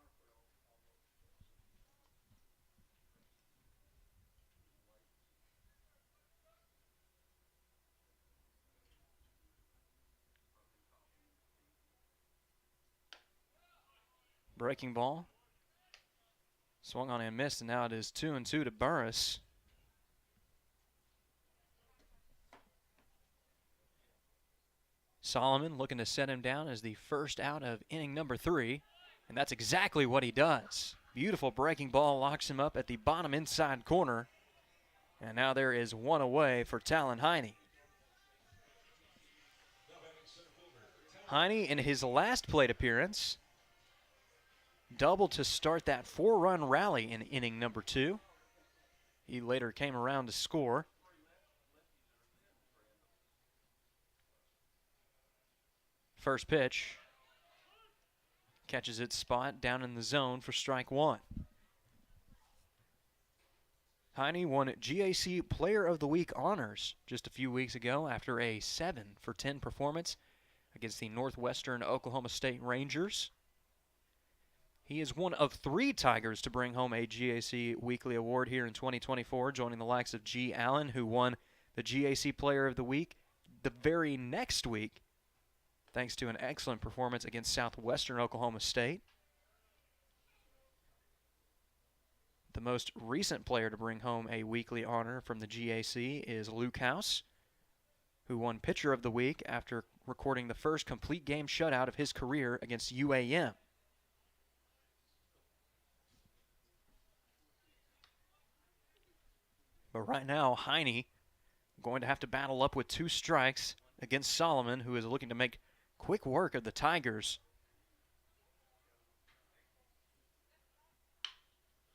Breaking ball. Swung on and missed, and now it is 2-2 to Burris. Solomon looking to set him down as the first out of inning number 3, and that's exactly what he does. Beautiful breaking ball locks him up at the bottom inside corner, and now there is 1 away for Talon Heine. Heine, in his last plate appearance, doubled to start that 4-run rally in inning number 2. He later came around to score. First pitch catches its spot down in the zone for strike 1. Heine won GAC Player of the Week honors just a few weeks ago after a 7-for-10 performance against the Northwestern Oklahoma State Rangers. He is one of 3 Tigers to bring home a GAC Weekly Award here in 2024, joining the likes of G. Allen, who won the GAC Player of the Week the very next week, thanks to an excellent performance against Southwestern Oklahoma State. The most recent player to bring home a weekly honor from the GAC is Luke House, who won Pitcher of the Week after recording the first complete game shutout of his career against UAM. But right now, Heine going to have to battle up with 2 strikes against Solomon, who is looking to make quick work of the Tigers.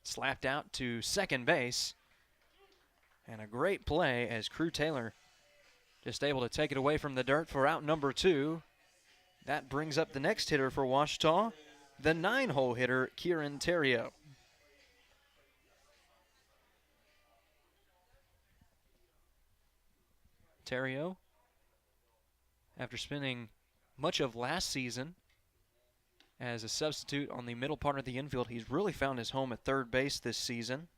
Slapped out to second base. And a great play as Crew Taylor just able to take it away from the dirt for out number 2. That brings up the next hitter for Ouachita, the 9-hole hitter, Kieran Terrio. Terrio, after spending much of last season as a substitute on the middle part of the infield, he's really found his home at third base this season.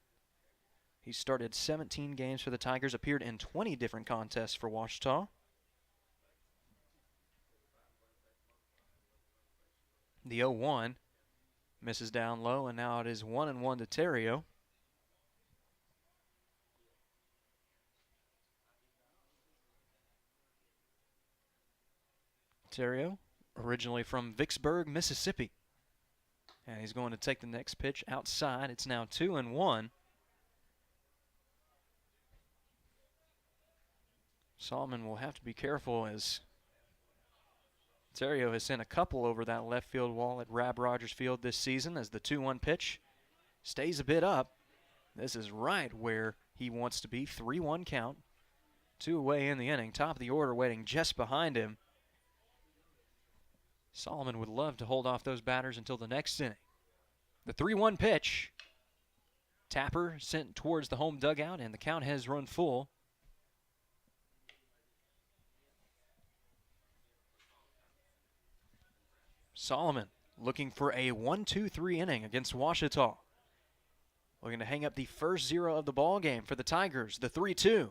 He started 17 games for the Tigers, appeared in 20 different contests for Ouachita. The 0-1 misses down low, and now it is 1-1 to Terrio. Terrio, originally from Vicksburg, Mississippi. And he's going to take the next pitch outside. It's now 2-1. Solomon will have to be careful as Terrio has sent a couple over that left field wall at Rab Rogers Field this season as the 2-1 pitch stays a bit up. This is right where he wants to be. 3-1 count. 2 away in the inning. Top of the order waiting just behind him. Solomon would love to hold off those batters until the next inning. The 3-1 pitch. Tapper sent towards the home dugout, and the count has run full. Solomon looking for a 1-2-3 inning against Ouachita. Looking to hang up the first 0 of the ball game for the Tigers. The 3-2.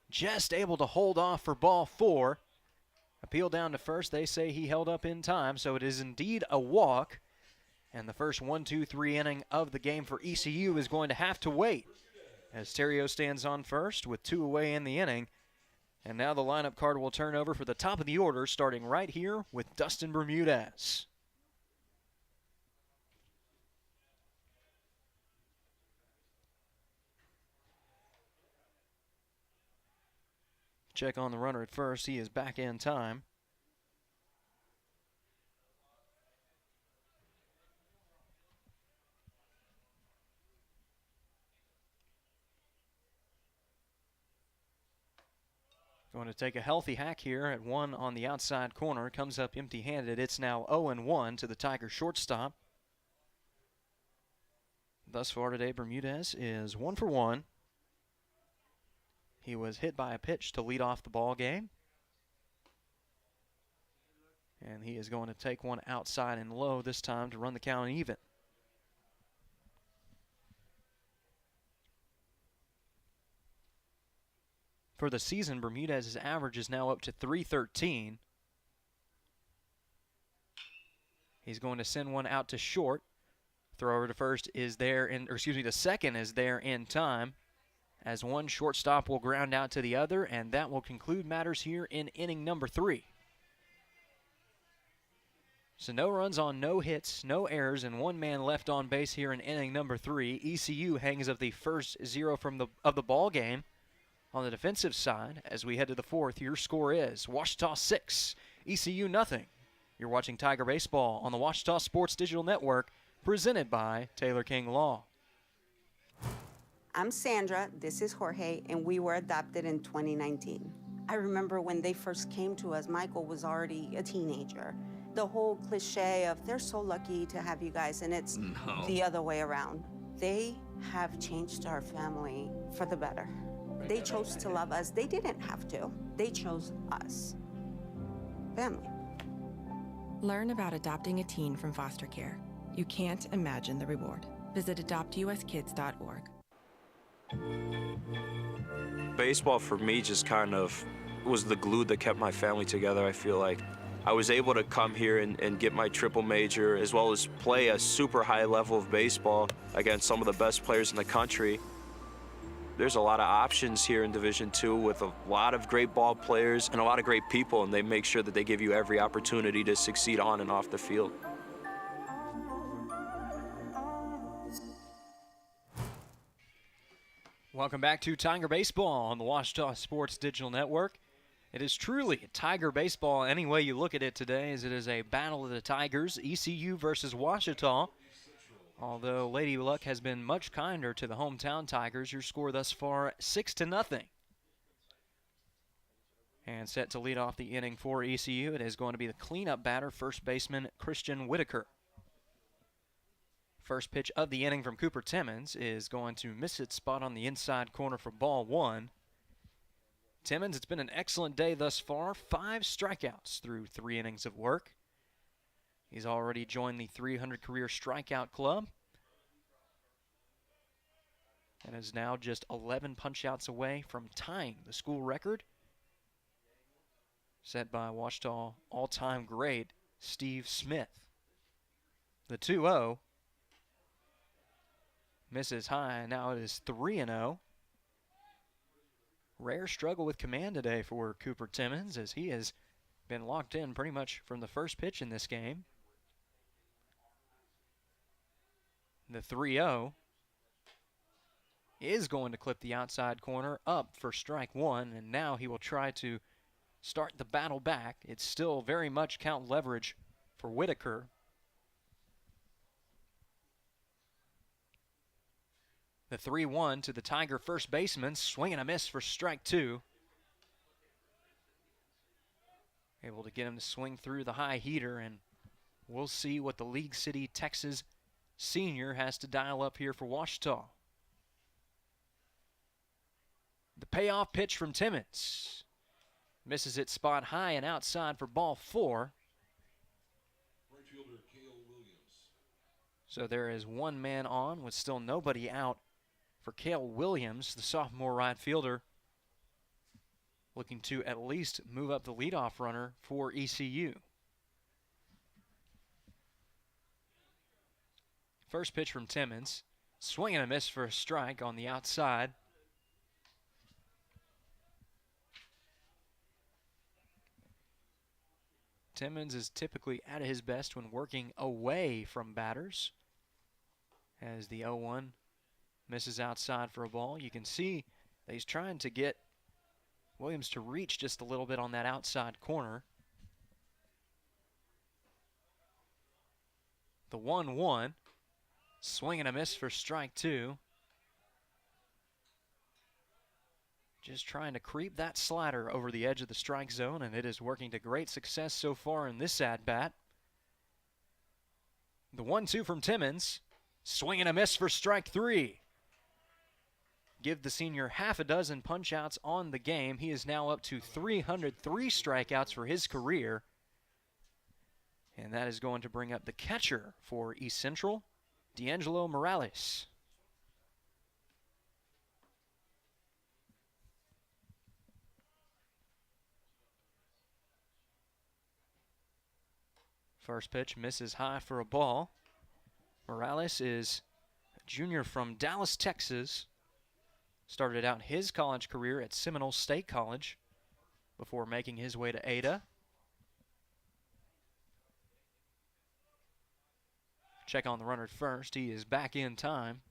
Just able to hold off for ball 4. Appeal down to first. They say he held up in time, so it is indeed a walk. And the first 1-2-3 inning of the game for ECU is going to have to wait as Terrio stands on first with 2 away in the inning. And now the lineup card will turn over for the top of the order, starting right here with Dustin Bermudez. Check on the runner at first. He is back in time. Going to take a healthy hack here at 1 on the outside corner. Comes up empty-handed. It's now 0-1 to the Tiger shortstop. Thus far today, Bermudez is 1 for 1. He was hit by a pitch to lead off the ball game. And he is going to take one outside and low this time to run the count even. For the season, Bermudez's average is now up to .313. He's going to send one out to short. Throw over to first is there in, or excuse me, the second is there in time, as one shortstop will ground out to the other, and that will conclude matters here in inning number 3. So no runs on no hits, no errors, and 1 man left on base here in inning number 3. ECU hangs up the first 0 of the ball game. On the defensive side, as we head to the 4th, your score is Ouachita 6, ECU nothing. You're watching Tiger Baseball on the Ouachita Sports Digital Network, presented by Taylor King Law. I'm Sandra, this is Jorge, and we were adopted in 2019. I remember when they first came to us, Michael was already a teenager. The whole cliche of, they're so lucky to have you guys, and it's the other way around. They have changed our family for the better. They chose to love us. They didn't have to. They chose us. Family. Learn about adopting a teen from foster care. You can't imagine the reward. Visit adoptuskids.org. Baseball for me just kind of was the glue that kept my family together, I feel like. I was able to come here and get my triple major, as well as play a super high level of baseball against some of the best players in the country. There's a lot of options here in Division II with a lot of great ball players and a lot of great people, and they make sure that they give you every opportunity to succeed on and off the field. Welcome back to Tiger Baseball on the Ouachita Sports Digital Network. It is truly Tiger Baseball any way you look at it today, as it is a battle of the Tigers, ECU versus Ouachita. Although Lady Luck has been much kinder to the hometown Tigers, your score thus far 6-0. And set to lead off the inning for ECU, it is going to be the cleanup batter, first baseman Christian Whitaker. First pitch of the inning from Cooper Timmons is going to miss its spot on the inside corner for ball one. Timmons, it's been an excellent day thus far. 5 strikeouts through 3 innings of work. He's already joined the 300 career strikeout club and is now just 11 punch-outs away from tying the school record set by Ouachita all-time great Steve Smith. The 2-0 misses high, and now it is 3-0. Rare struggle with command today for Cooper Timmons, as he has been locked in pretty much from the first pitch in this game. The 3-0 is going to clip the outside corner up for strike one, and now he will try to start the battle back. It's still very much count leverage for Whitaker. The 3-1 to the Tiger first baseman, swing and a miss for strike two. Able to get him to swing through the high heater, and we'll see what the League City, Texas senior has to dial up here for Ouachita. The payoff pitch from Timmons. Misses it spot high and outside for ball four. So there is one man on with still nobody out for Cale Williams, the sophomore right fielder, looking to at least move up the leadoff runner for ECU. First pitch from Timmons. Swing and a miss for a strike on the outside. Timmons is typically at his best when working away from batters, as the 0-1 misses outside for a ball. You can see that he's trying to get Williams to reach just a little bit on that outside corner. The 1-1. Swing and a miss for strike two. Just trying to creep that slider over the edge of the strike zone, and it is working to great success so far in this at-bat. The 1-2 from Timmons. Swing and a miss for strike three. Give the senior half a dozen punch-outs on the game. He is now up to 303 strikeouts for his career. And that is going to bring up the catcher for East Central, D'Angelo Morales. First pitch misses high for a ball. Morales is a junior from Dallas, Texas. Started out his college career at Seminole State College before making his way to Ada. Check on the runner first. He is back in time.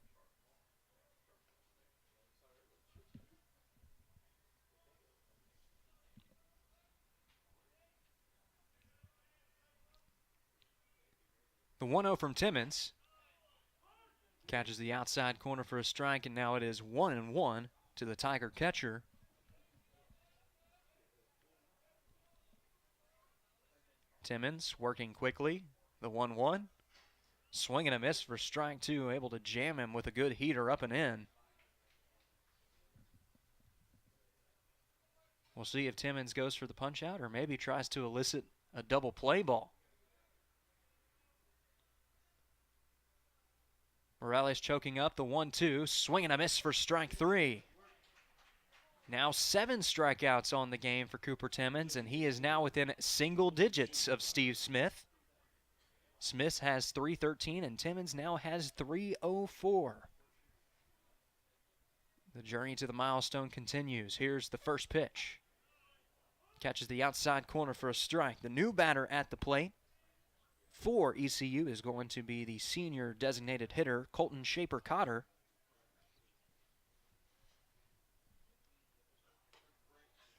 The 1-0 from Timmons. Catches the outside corner for a strike, and now it is 1-1 to the Tiger catcher. Timmons working quickly. The 1-1. Swing and a miss for strike two. Able to jam him with a good heater up and in. We'll see if Timmons goes for the punch out or maybe tries to elicit a double play ball. Morales choking up the 1-2, swing and a miss for strike three. Now 7 strikeouts on the game for Cooper Timmons, and he is now within single digits of Steve Smith. Smith has 313, and Timmons now has 304. The journey to the milestone continues. Here's the first pitch. Catches the outside corner for a strike. The new batter at the plate for ECU is going to be the senior designated hitter, Colton Shaper-Cotter.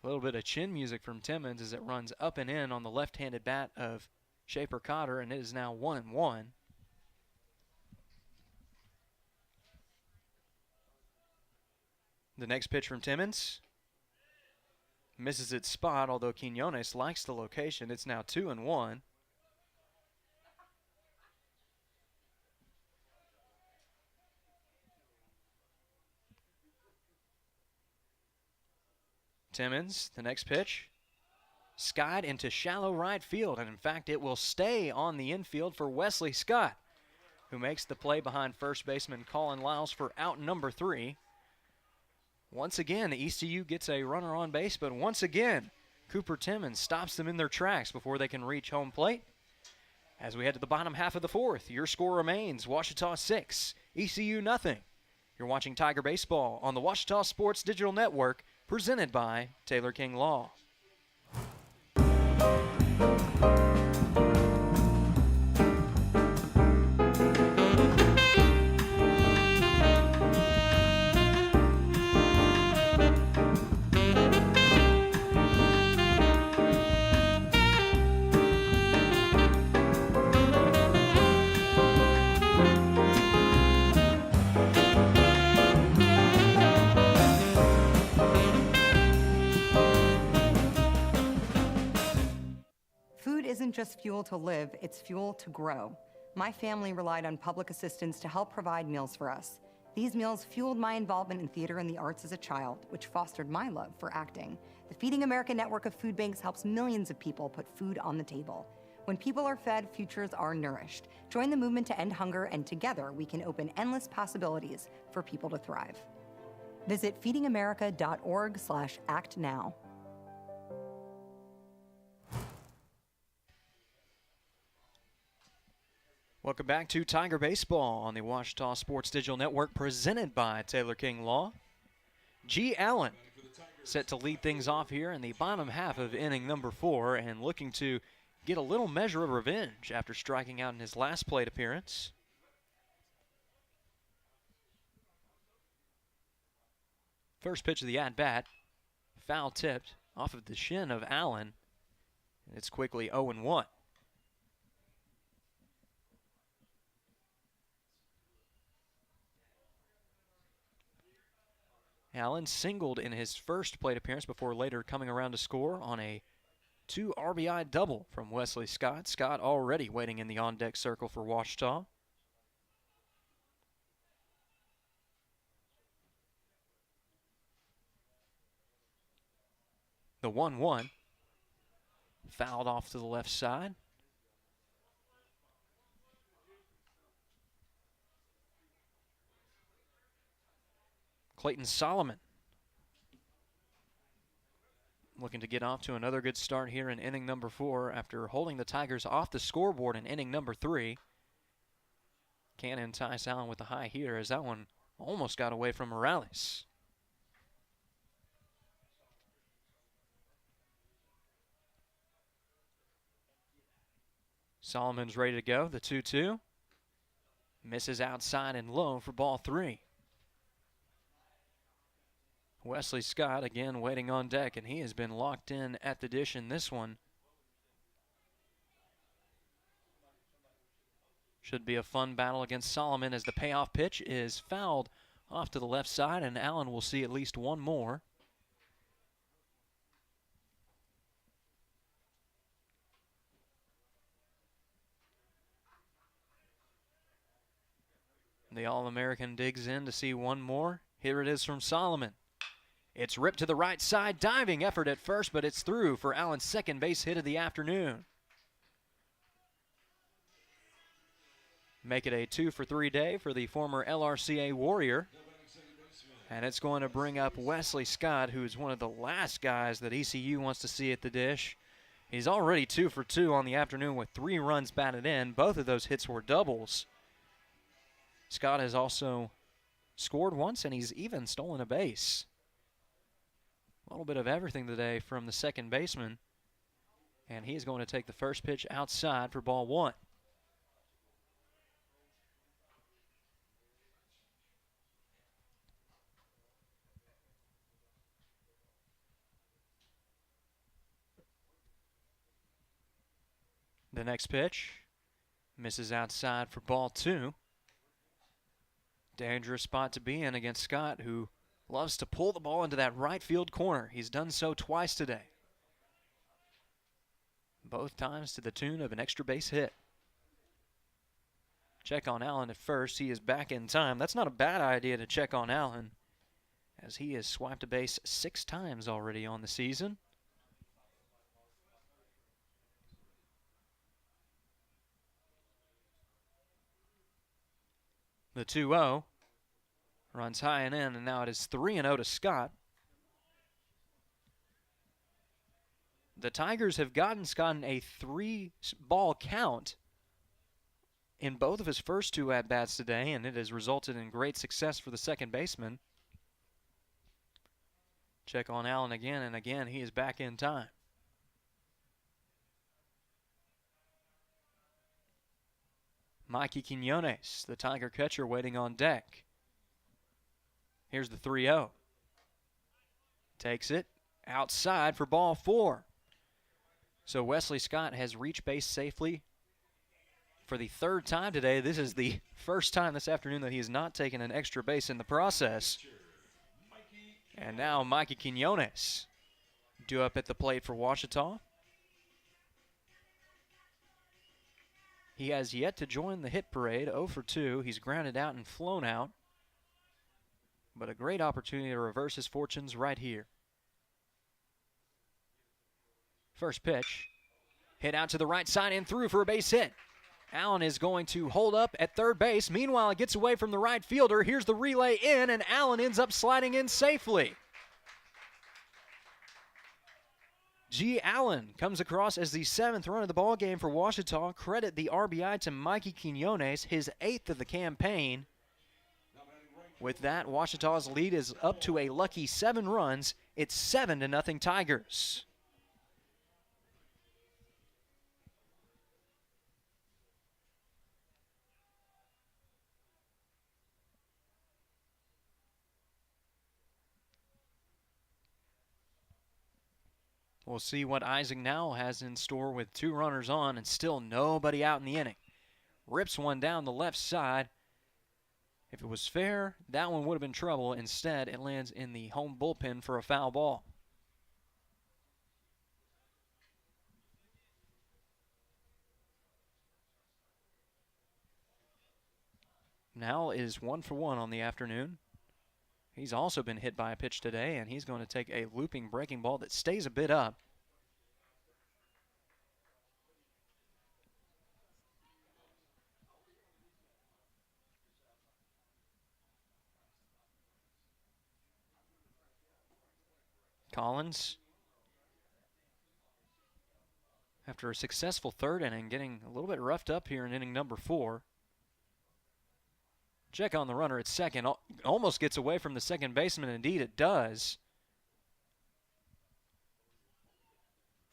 A little bit of chin music from Timmons as it runs up and in on the left-handed bat of Shaper-Cotter, and it is now 1-1. The next pitch from Timmons misses its spot, although Quinones likes the location. It's now 2-1. Timmons, the next pitch, skied into shallow right field, and in fact it will stay on the infield for Wesley Scott, who makes the play behind first baseman Colin Lyles for out number 3. Once again, ECU gets a runner on base, but once again, Cooper Timmons stops them in their tracks before they can reach home plate. As we head to the bottom half of the 4th, your score remains Ouachita 6, ECU nothing. You're watching Tiger Baseball on the Ouachita Sports Digital Network, presented by Taylor King Law. Isn't just fuel to live, it's fuel to grow. My family relied on public assistance to help provide meals for us. These meals fueled my involvement in theater and the arts as a child, which fostered my love for acting. The Feeding America network of food banks helps millions of people put food on the table. When people are fed, futures are nourished. Join the movement to end hunger, and together we can open endless possibilities for people to thrive. Visit feedingamerica.org/actnow. Welcome back to Tiger Baseball on the Ouachita Sports Digital Network, presented by Taylor King Law. G. Allen set to lead things off here in the bottom half of inning number 4 and looking to get a little measure of revenge after striking out in his last plate appearance. First pitch of the at-bat, foul tipped off of the shin of Allen, and it's quickly 0-1. Allen singled in his first plate appearance before later coming around to score on a 2 RBI double from Wesley Scott. Scott already waiting in the on-deck circle for Ouachita. The 1-1 fouled off to the left side. Clayton Solomon looking to get off to another good start here in inning number 4 after holding the Tigers off the scoreboard in inning number 3. Can't entice Allen with the high here as that one almost got away from Morales. Solomon's ready to go. The 2-2 misses outside and low for ball 3. Wesley Scott again waiting on deck, and he has been locked in at the dish in this one. Should be a fun battle against Solomon as the payoff pitch is fouled off to the left side, and Allen will see at least one more. The All-American digs in to see one more. Here it is from Solomon. It's ripped to the right side, diving effort at first, but it's through for Allen's second base hit of the afternoon. Make it a 2-for-3 day for the former LRCA Warrior. And it's going to bring up Wesley Scott, who's one of the last guys that ECU wants to see at the dish. He's already 2 for 2 on the afternoon with 3 runs batted in. Both of those hits were doubles. Scott has also scored once, and he's even stolen a base. A little bit of everything today from the second baseman. And he's going to take the first pitch outside for ball one. The next pitch misses outside for ball two. Dangerous spot to be in against Scott, who loves to pull the ball into that right field corner. He's done so twice today. Both times to the tune of an extra base hit. Check on Allen at first. He is back in time. That's not a bad idea to check on Allen, as he has swiped a base 6 times already on the season. The 2-0 runs high and in, and now it is 3-0 to Scott. The Tigers have gotten Scott in a 3-ball count in both of his first 2 at-bats today, and it has resulted in great success for the second baseman. Check on Allen again, and again he is back in time. Mikey Quinones, the Tiger catcher, waiting on deck. Here's the 3-0. Takes it outside for ball 4. So Wesley Scott has reached base safely for the 3rd time today. This is the first time this afternoon that he has not taken an extra base in the process. And now Mikey Quinones due up at the plate for Ouachita. He has yet to join the hit parade, 0 for 2. He's grounded out and flown out. But a great opportunity to reverse his fortunes right here. First pitch, hit out to the right side and through for a base hit. Allen is going to hold up at third base. Meanwhile, it gets away from the right fielder. Here's the relay in, and Allen ends up sliding in safely. G. Allen comes across as the 7th run of the ballgame for Ouachita. Credit the RBI to Mikey Quinones, his 8th of the campaign. With that, Ouachita's lead is up to a lucky 7 runs. It's 7-0 Tigers. We'll see what Isaac now has in store with 2 runners on and still nobody out in the inning. Rips one down the left side. If it was fair, that one would have been trouble. Instead, it lands in the home bullpen for a foul ball. Now is 1 for 1 on the afternoon. He's also been hit by a pitch today, and he's going to take a looping breaking ball that stays a bit up. Collins, after a successful 3rd inning, getting a little bit roughed up here in inning number 4. Check on the runner at second. Almost gets away from the second baseman. Indeed, it does.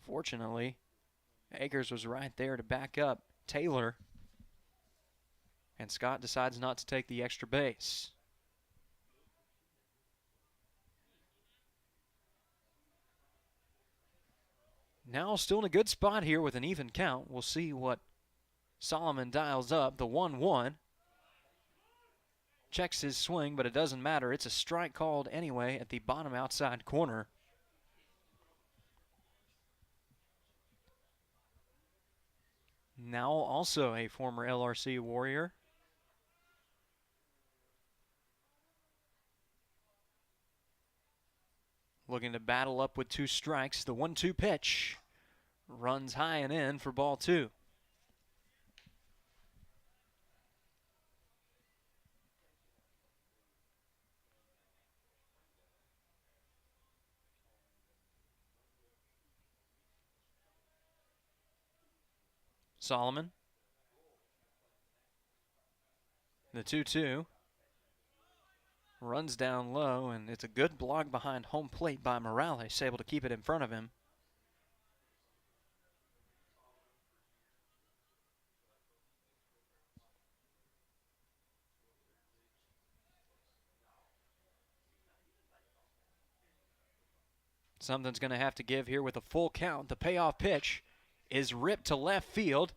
Fortunately, Akers was right there to back up Taylor. And Scott decides not to take the extra base. Now still in a good spot here with an even count. We'll see what Solomon dials up. The 1-1. Checks his swing, but it doesn't matter. It's a strike called anyway at the bottom outside corner. Now also a former LRC Warrior. Looking to battle up with 2 strikes. The 1-2 pitch runs high and in for ball 2. Solomon. The 2-2. Runs down low, and it's a good block behind home plate by Morales, able to keep it in front of him. Something's going to have to give here with a full count. The payoff pitch is ripped to left field,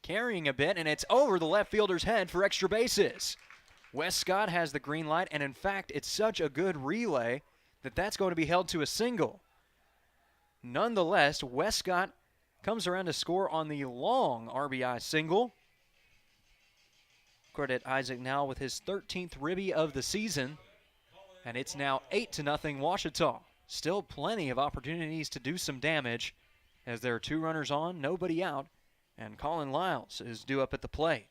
carrying a bit, and it's over the left fielder's head for extra bases. Wes Scott has the green light, and in fact, it's such a good relay that that's going to be held to a single. Nonetheless, Wes Scott comes around to score on the long RBI single. Credit Isaac now with his 13th ribby of the season, and it's now 8-0 Ouachita. Still plenty of opportunities to do some damage as there are 2 runners on, nobody out, and Colin Lyles is due up at the plate.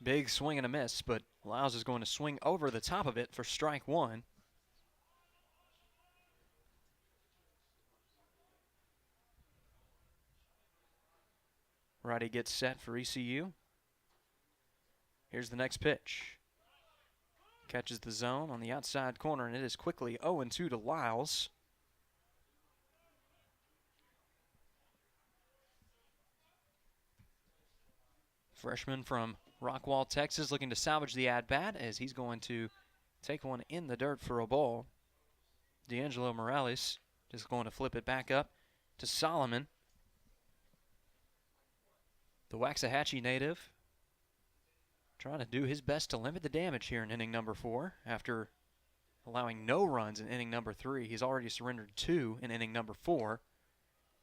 Big swing and a miss, but Lyles is going to swing over the top of it for strike 1. Righty gets set for ECU. Here's the next pitch. Catches the zone on the outside corner, and it is quickly 0-2 to Lyles. Freshman from Rockwall, Texas, looking to salvage the at-bat as he's going to take one in the dirt for a ball. D'Angelo Morales just going to flip it back up to Solomon. The Waxahachie native trying to do his best to limit the damage here in inning number 4 after allowing no runs in inning number 3. He's already surrendered 2 in inning number 4.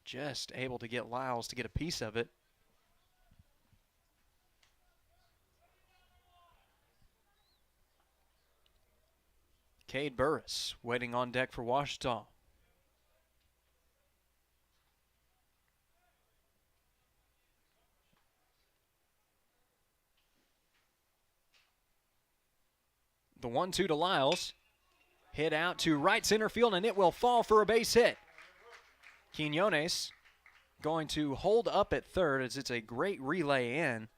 Just able to get Lyles to get a piece of it. Cade Burris waiting on deck for Ouachita. The 1-2 to Lyles. Hit out to right center field, and it will fall for a base hit. Quinones going to hold up at third as it's a great relay in,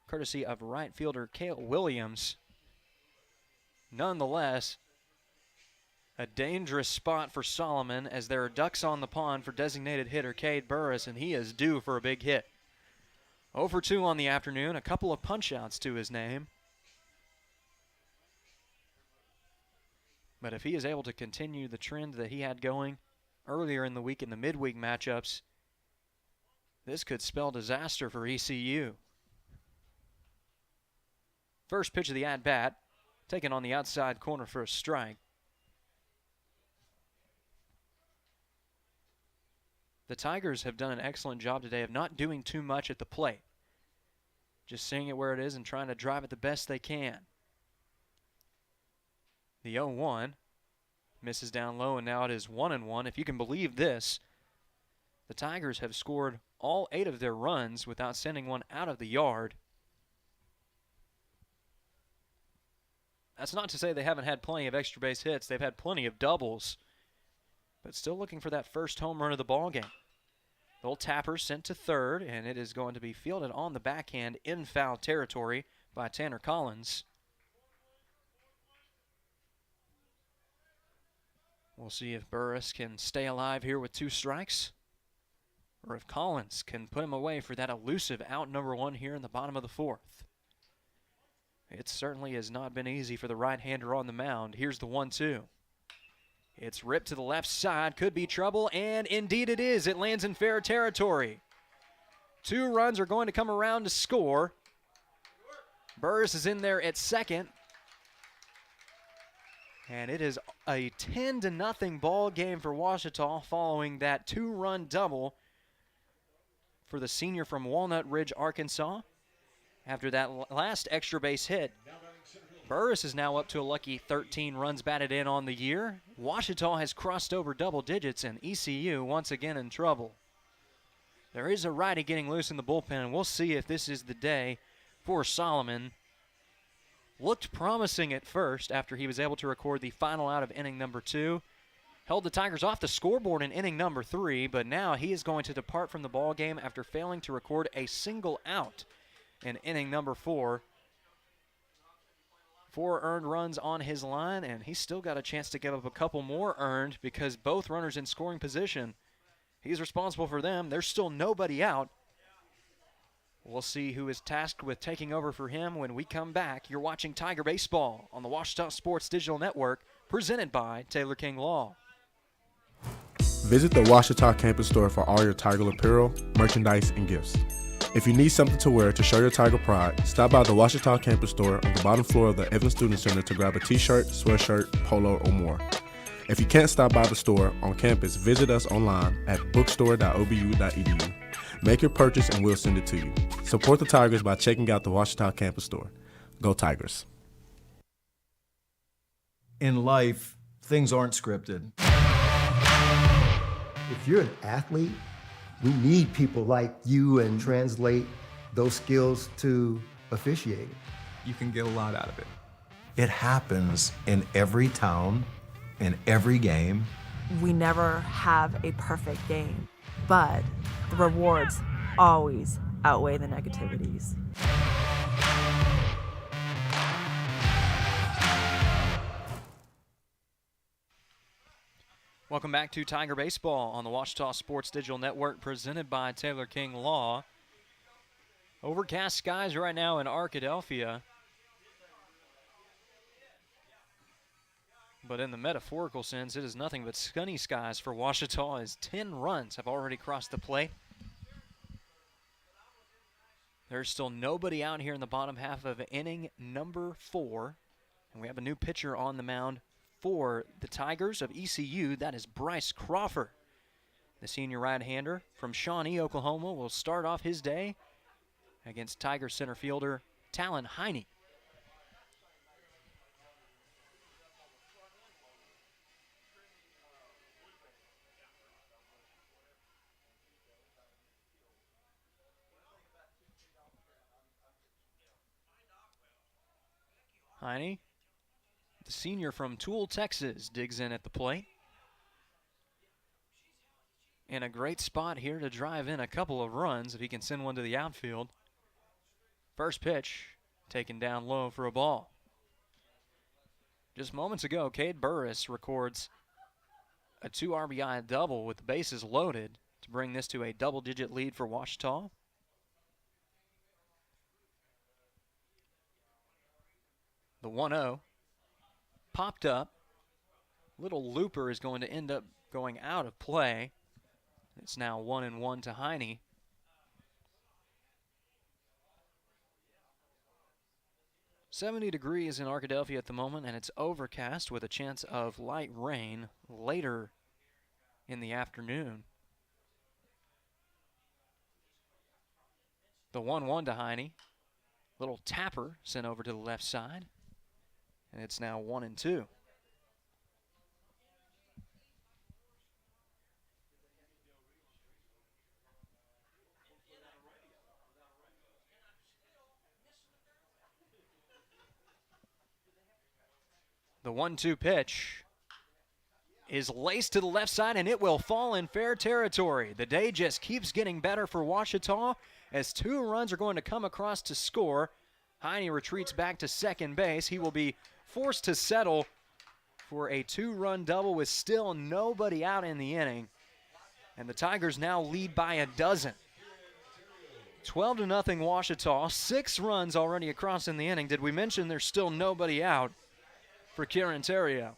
courtesy of right fielder Cale Williams. Nonetheless, a dangerous spot for Solomon as there are ducks on the pond for designated hitter Cade Burris, and he is due for a big hit. 0-2 on the afternoon, a couple of punch-outs to his name. But if he is able to continue the trend that he had going earlier in the week in the midweek matchups, this could spell disaster for ECU. First pitch of the at-bat, taken on the outside corner for a strike. The Tigers have done an excellent job today of not doing too much at the plate. Just seeing it where it is and trying to drive it the best they can. The 0-1 misses down low, and now it is 1-1. If you can believe this, the Tigers have scored all 8 of their runs without sending one out of the yard. That's not to say they haven't had plenty of extra base hits. They've had plenty of doubles, but still looking for that first home run of the ball game. The old tapper sent to third, and it is going to be fielded on the backhand in foul territory by Tanner Collins. We'll see if Burris can stay alive here with 2 strikes, or if Collins can put him away for that elusive out number 1 here in the bottom of the 4th. It certainly has not been easy for the right-hander on the mound. Here's the 1-2. It's ripped to the left side, could be trouble, and indeed it is. It lands in fair territory. 2 runs are going to come around to score. Burris is in there at second. And it is a 10-0 ball game for Ouachita following that 2-run double for the senior from Walnut Ridge, Arkansas. After that last extra base hit, Burris is now up to a lucky 13 runs batted in on the year. Ouachita has crossed over double digits, and ECU once again in trouble. There is a righty getting loose in the bullpen, and we'll see if this is the day for Solomon. Looked promising at first after he was able to record the final out of inning number 2. held the Tigers off the scoreboard in inning number 3, but now he is going to depart from the ball game after failing to record a single out in inning number 4. 4 earned runs on his line, and he's still got a chance to give up a couple more earned because both runners in scoring position, he's responsible for them. There's still nobody out. We'll see who is tasked with taking over for him when we come back. You're watching Tiger Baseball on the Ouachita Sports Digital Network, presented by Taylor King Law. Visit the Ouachita campus store for all your Tiger apparel, merchandise, and gifts. If you need something to wear to show your Tiger pride, stop by the Ouachita campus store on the bottom floor of the Evans Student Center to grab a t-shirt, sweatshirt, polo, or more. If you can't stop by the store on campus, visit us online at bookstore.obu.edu. Make your purchase and we'll send it to you. Support the Tigers by checking out the Ouachita campus store. Go Tigers. In life, things aren't scripted. If you're an athlete, we need people like you and translate those skills to officiating. You can get a lot out of it. It happens in every town, in every game. We never have a perfect game, but the rewards always outweigh the negativities. Welcome back to Tiger Baseball on the Ouachita Sports Digital Network, presented by Taylor King Law. Overcast skies right now in Arkadelphia. But in the metaphorical sense, it is nothing but sunny skies for Ouachita as 10 runs have already crossed the plate. There's still nobody out here in the bottom half of inning number 4. And we have a new pitcher on the mound for the Tigers of ECU. That is Bryce Crawford. The senior right-hander from Shawnee, Oklahoma, will start off his day against Tiger center fielder Talon Heine. Heine, the senior from Toole, Texas, digs in at the plate. In a great spot here to drive in a couple of runs if he can send one to the outfield. First pitch taken down low for a ball. Just moments ago, Cade Burris records a 2 RBI double with the bases loaded to bring this to a double-digit lead for Ouachita. The 1-0 popped up. Little looper is going to end up going out of play. It's now 1-1 to Heine. "70 degrees in Arkadelphia at the moment, and it's overcast with a chance of light rain later in the afternoon. The 1-1 to Heine. Little tapper sent over to the left side. And it's now 1-2. The 1-2 pitch is laced to the left side, and it will fall in fair territory. The day just keeps getting better for Ouachita as 2 runs are going to come across to score. Heine retreats back to second base. He will be forced to settle for a 2-run double with still nobody out in the inning. And the Tigers now lead by a dozen. 12-0 Ouachita. 6 runs already across in the inning. Did we mention there's still nobody out for Kieran Terrio?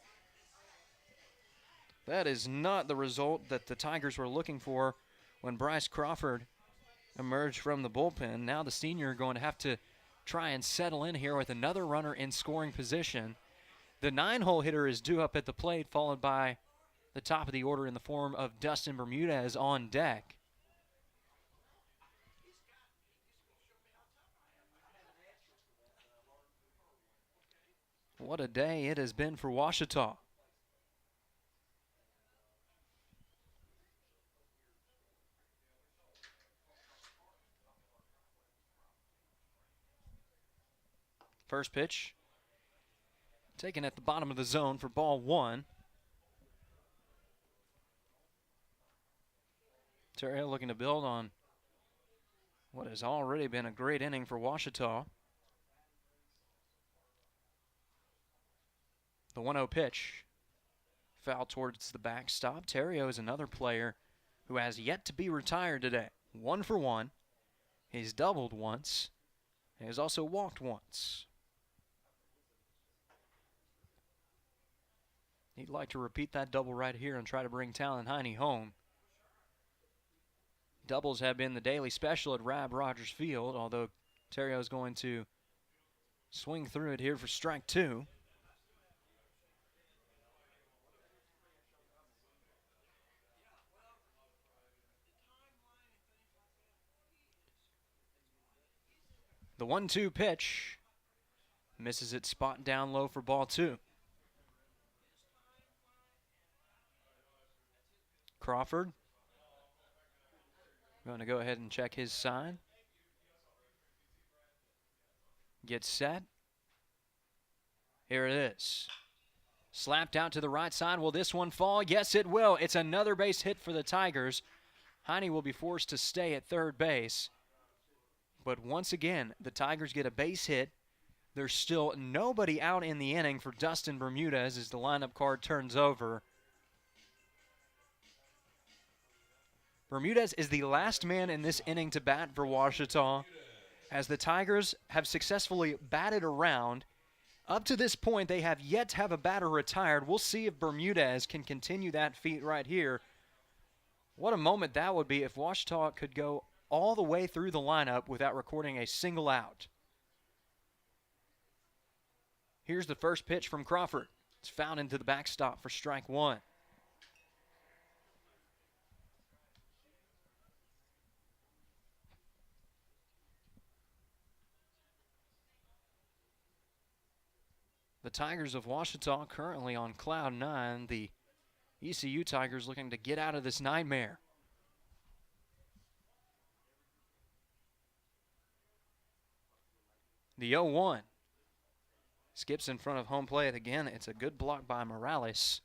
That is not the result that the Tigers were looking for when Bryce Crawford emerged from the bullpen. Now the senior going to have to try and settle in here with another runner in scoring position. The 9-hole hitter is due up at the plate, followed by the top of the order in the form of Dustin Bermudez on deck. What a day it has been for Ouachita. First pitch taken at the bottom of the zone for ball 1. Terrio looking to build on what has already been a great inning for Ouachita. The 1-0 pitch. Foul towards the backstop. Terrio is another player who has yet to be retired today. 1 for 1. He's doubled once. And he's also walked once. He'd like to repeat that double right here and try to bring Talon Heine home. Doubles have been the daily special at Rab Rogers Field, although Terrio is going to swing through it here for strike 2. The 1-2 pitch misses its spot down low for ball 2. Crawford going to go ahead and check his sign. Get set. Here it is. Slapped out to the right side. Will this one fall? Yes, it will. It's another base hit for the Tigers. Heine will be forced to stay at third base. But once again, the Tigers get a base hit. There's still nobody out in the inning for Dustin Bermudez as the lineup card turns over. Bermudez is the last man in this inning to bat for Ouachita, as the Tigers have successfully batted around. Up to this point, they have yet to have a batter retired. We'll see if Bermudez can continue that feat right here. What a moment that would be if Ouachita could go all the way through the lineup without recording a single out. Here's the first pitch from Crawford. It's fouled into the backstop for strike 1. The Tigers of Ouachita currently on cloud 9. The ECU Tigers looking to get out of this nightmare. The 0-1. Skips in front of home plate again. It's a good block by Morales.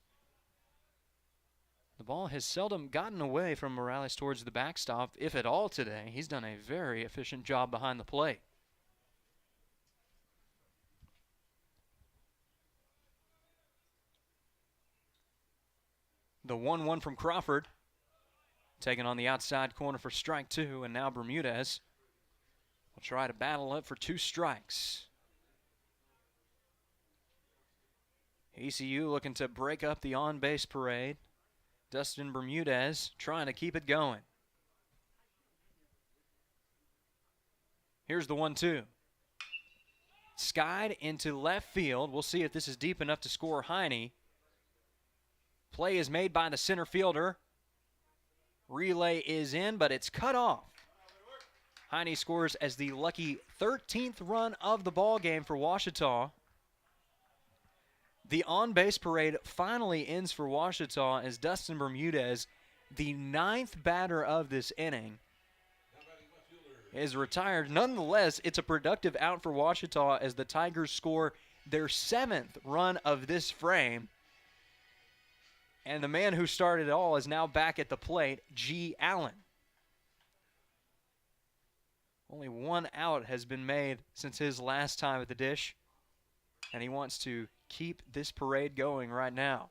The ball has seldom gotten away from Morales towards the backstop, if at all today. He's done a very efficient job behind the plate. The 1-1 from Crawford. Taken on the outside corner for strike 2, and now Bermudez will try to battle up for 2 strikes. ECU looking to break up the on-base parade. Dustin Bermudez trying to keep it going. Here's the 1-2. Skied into left field. We'll see if this is deep enough to score Heine. Play is made by the center fielder. Relay is in, but it's cut off. Heine scores as the lucky 13th run of the ball game for Ouachita. The on-base parade finally ends for Ouachita as Dustin Bermudez, the 9th batter of this inning, is retired. Nonetheless, it's a productive out for Ouachita as the Tigers score their 7th run of this frame. And the man who started it all is now back at the plate, G. Allen. Only 1 out has been made since his last time at the dish, and he wants to keep this parade going right now.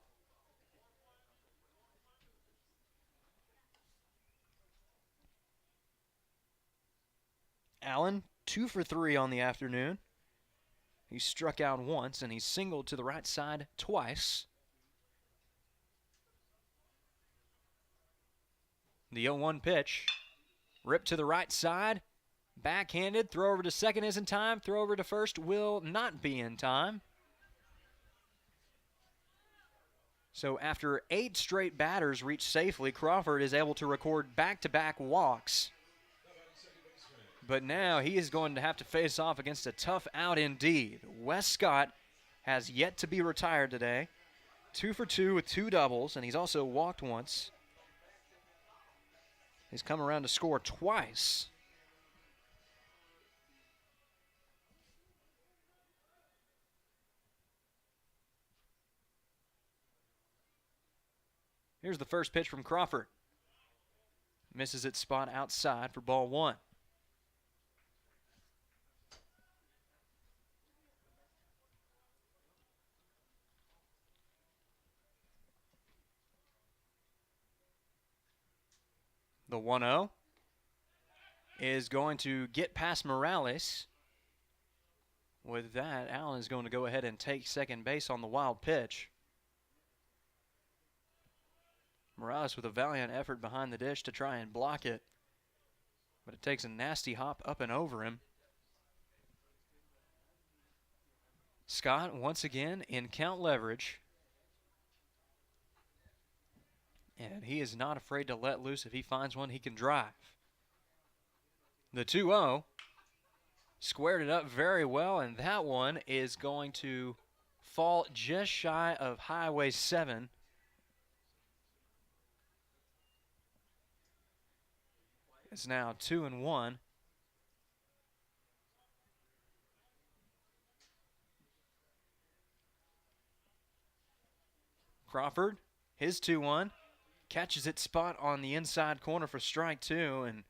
Allen, 2 for 3 on the afternoon. He struck out once, and he singled to the right side twice. The 0-1 pitch, ripped to the right side, backhanded, throw over to second is in time, throw over to first will not be in time. So after 8 straight batters reach safely, Crawford is able to record back-to-back walks. But now he is going to have to face off against a tough out indeed. Wes Scott has yet to be retired today. 2 for 2 with 2 doubles, and he's also walked once. He's come around to score twice. Here's the first pitch from Crawford. Misses its spot outside for ball one. The 1-0 is going to get past Morales. With that, Allen is going to go ahead and take second base on the wild pitch. Morales with a valiant effort behind the dish to try and block it, but it takes a nasty hop up and over him. Scott once again in count leverage, and he is not afraid to let loose. If he finds one, he can drive. The 2-0 squared it up very well, and that one is going to fall just shy of Highway 7. It's now 2-1. Crawford, his 2-1, catches its spot on the inside corner for strike two, and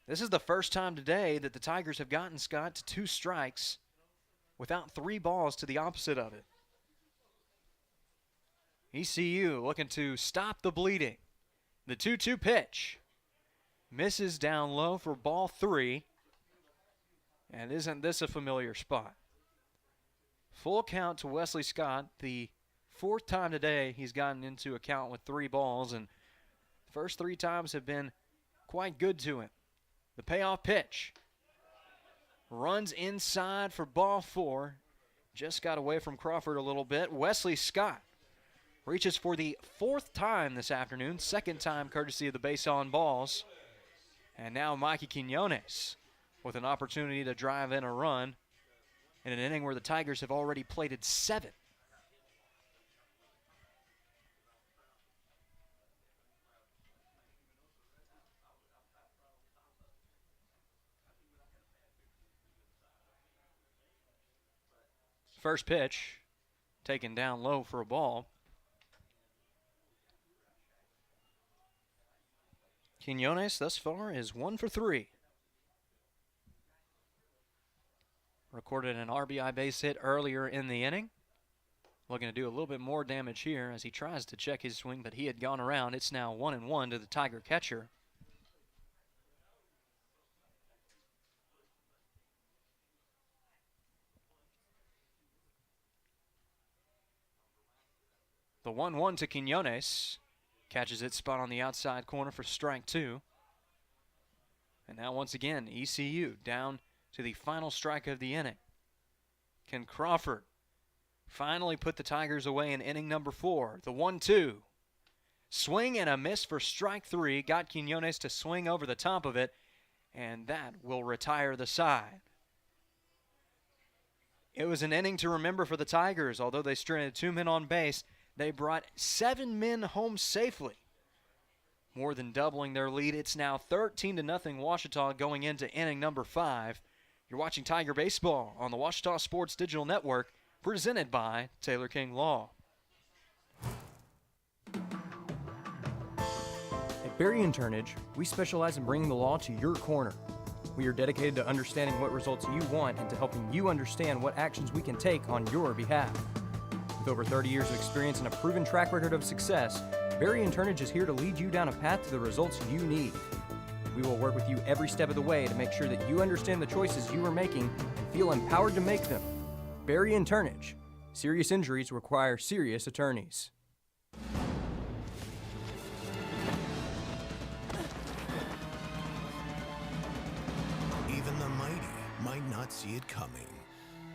this is the first time today that the Tigers have gotten Scott to 2 strikes without 3 balls to the opposite of it. ECU looking to stop the bleeding. The 2-2 pitch misses down low for ball 3, and isn't this a familiar spot? Full count to Wesley Scott, the 4th time today he's gotten into a count with 3 balls, and the first 3 times have been quite good to him. The payoff pitch runs inside for ball 4. Just got away from Crawford a little bit. Wesley Scott reaches for the 4th time this afternoon, 2nd time courtesy of the base on balls. And now Mikey Quinones with an opportunity to drive in a run in an inning where the Tigers have already plated 7. First pitch taken down low for a ball. Quinones thus far is 1 for 3. Recorded an RBI base hit earlier in the inning. Looking to do a little bit more damage here as he tries to check his swing, but he had gone around. It's now 1-1 to the Tiger catcher. The 1-1 to Quinones. Catches its spot on the outside corner for strike 2. And now once again, ECU down to the final strike of the inning. Can Crawford finally put the Tigers away in inning number 4? The 1-2. Swing and a miss for strike 3. Got Quinones to swing over the top of it, and that will retire the side. It was an inning to remember for the Tigers. Although they stranded 2 men on base, they brought 7 men home safely, more than doubling their lead. It's now 13-0 Ouachita going into inning number 5. You're watching Tiger Baseball on the Ouachita Sports Digital Network, presented by Taylor King Law. At Berry & Turnage, we specialize in bringing the law to your corner. We are dedicated to understanding what results you want and to helping you understand what actions we can take on your behalf. With over 30 years of experience and a proven track record of success, Berry & Turnage is here to lead you down a path to the results you need. We will work with you every step of the way to make sure that you understand the choices you are making and feel empowered to make them. Berry & Turnage. Serious injuries require serious attorneys. Even the mighty might not see it coming.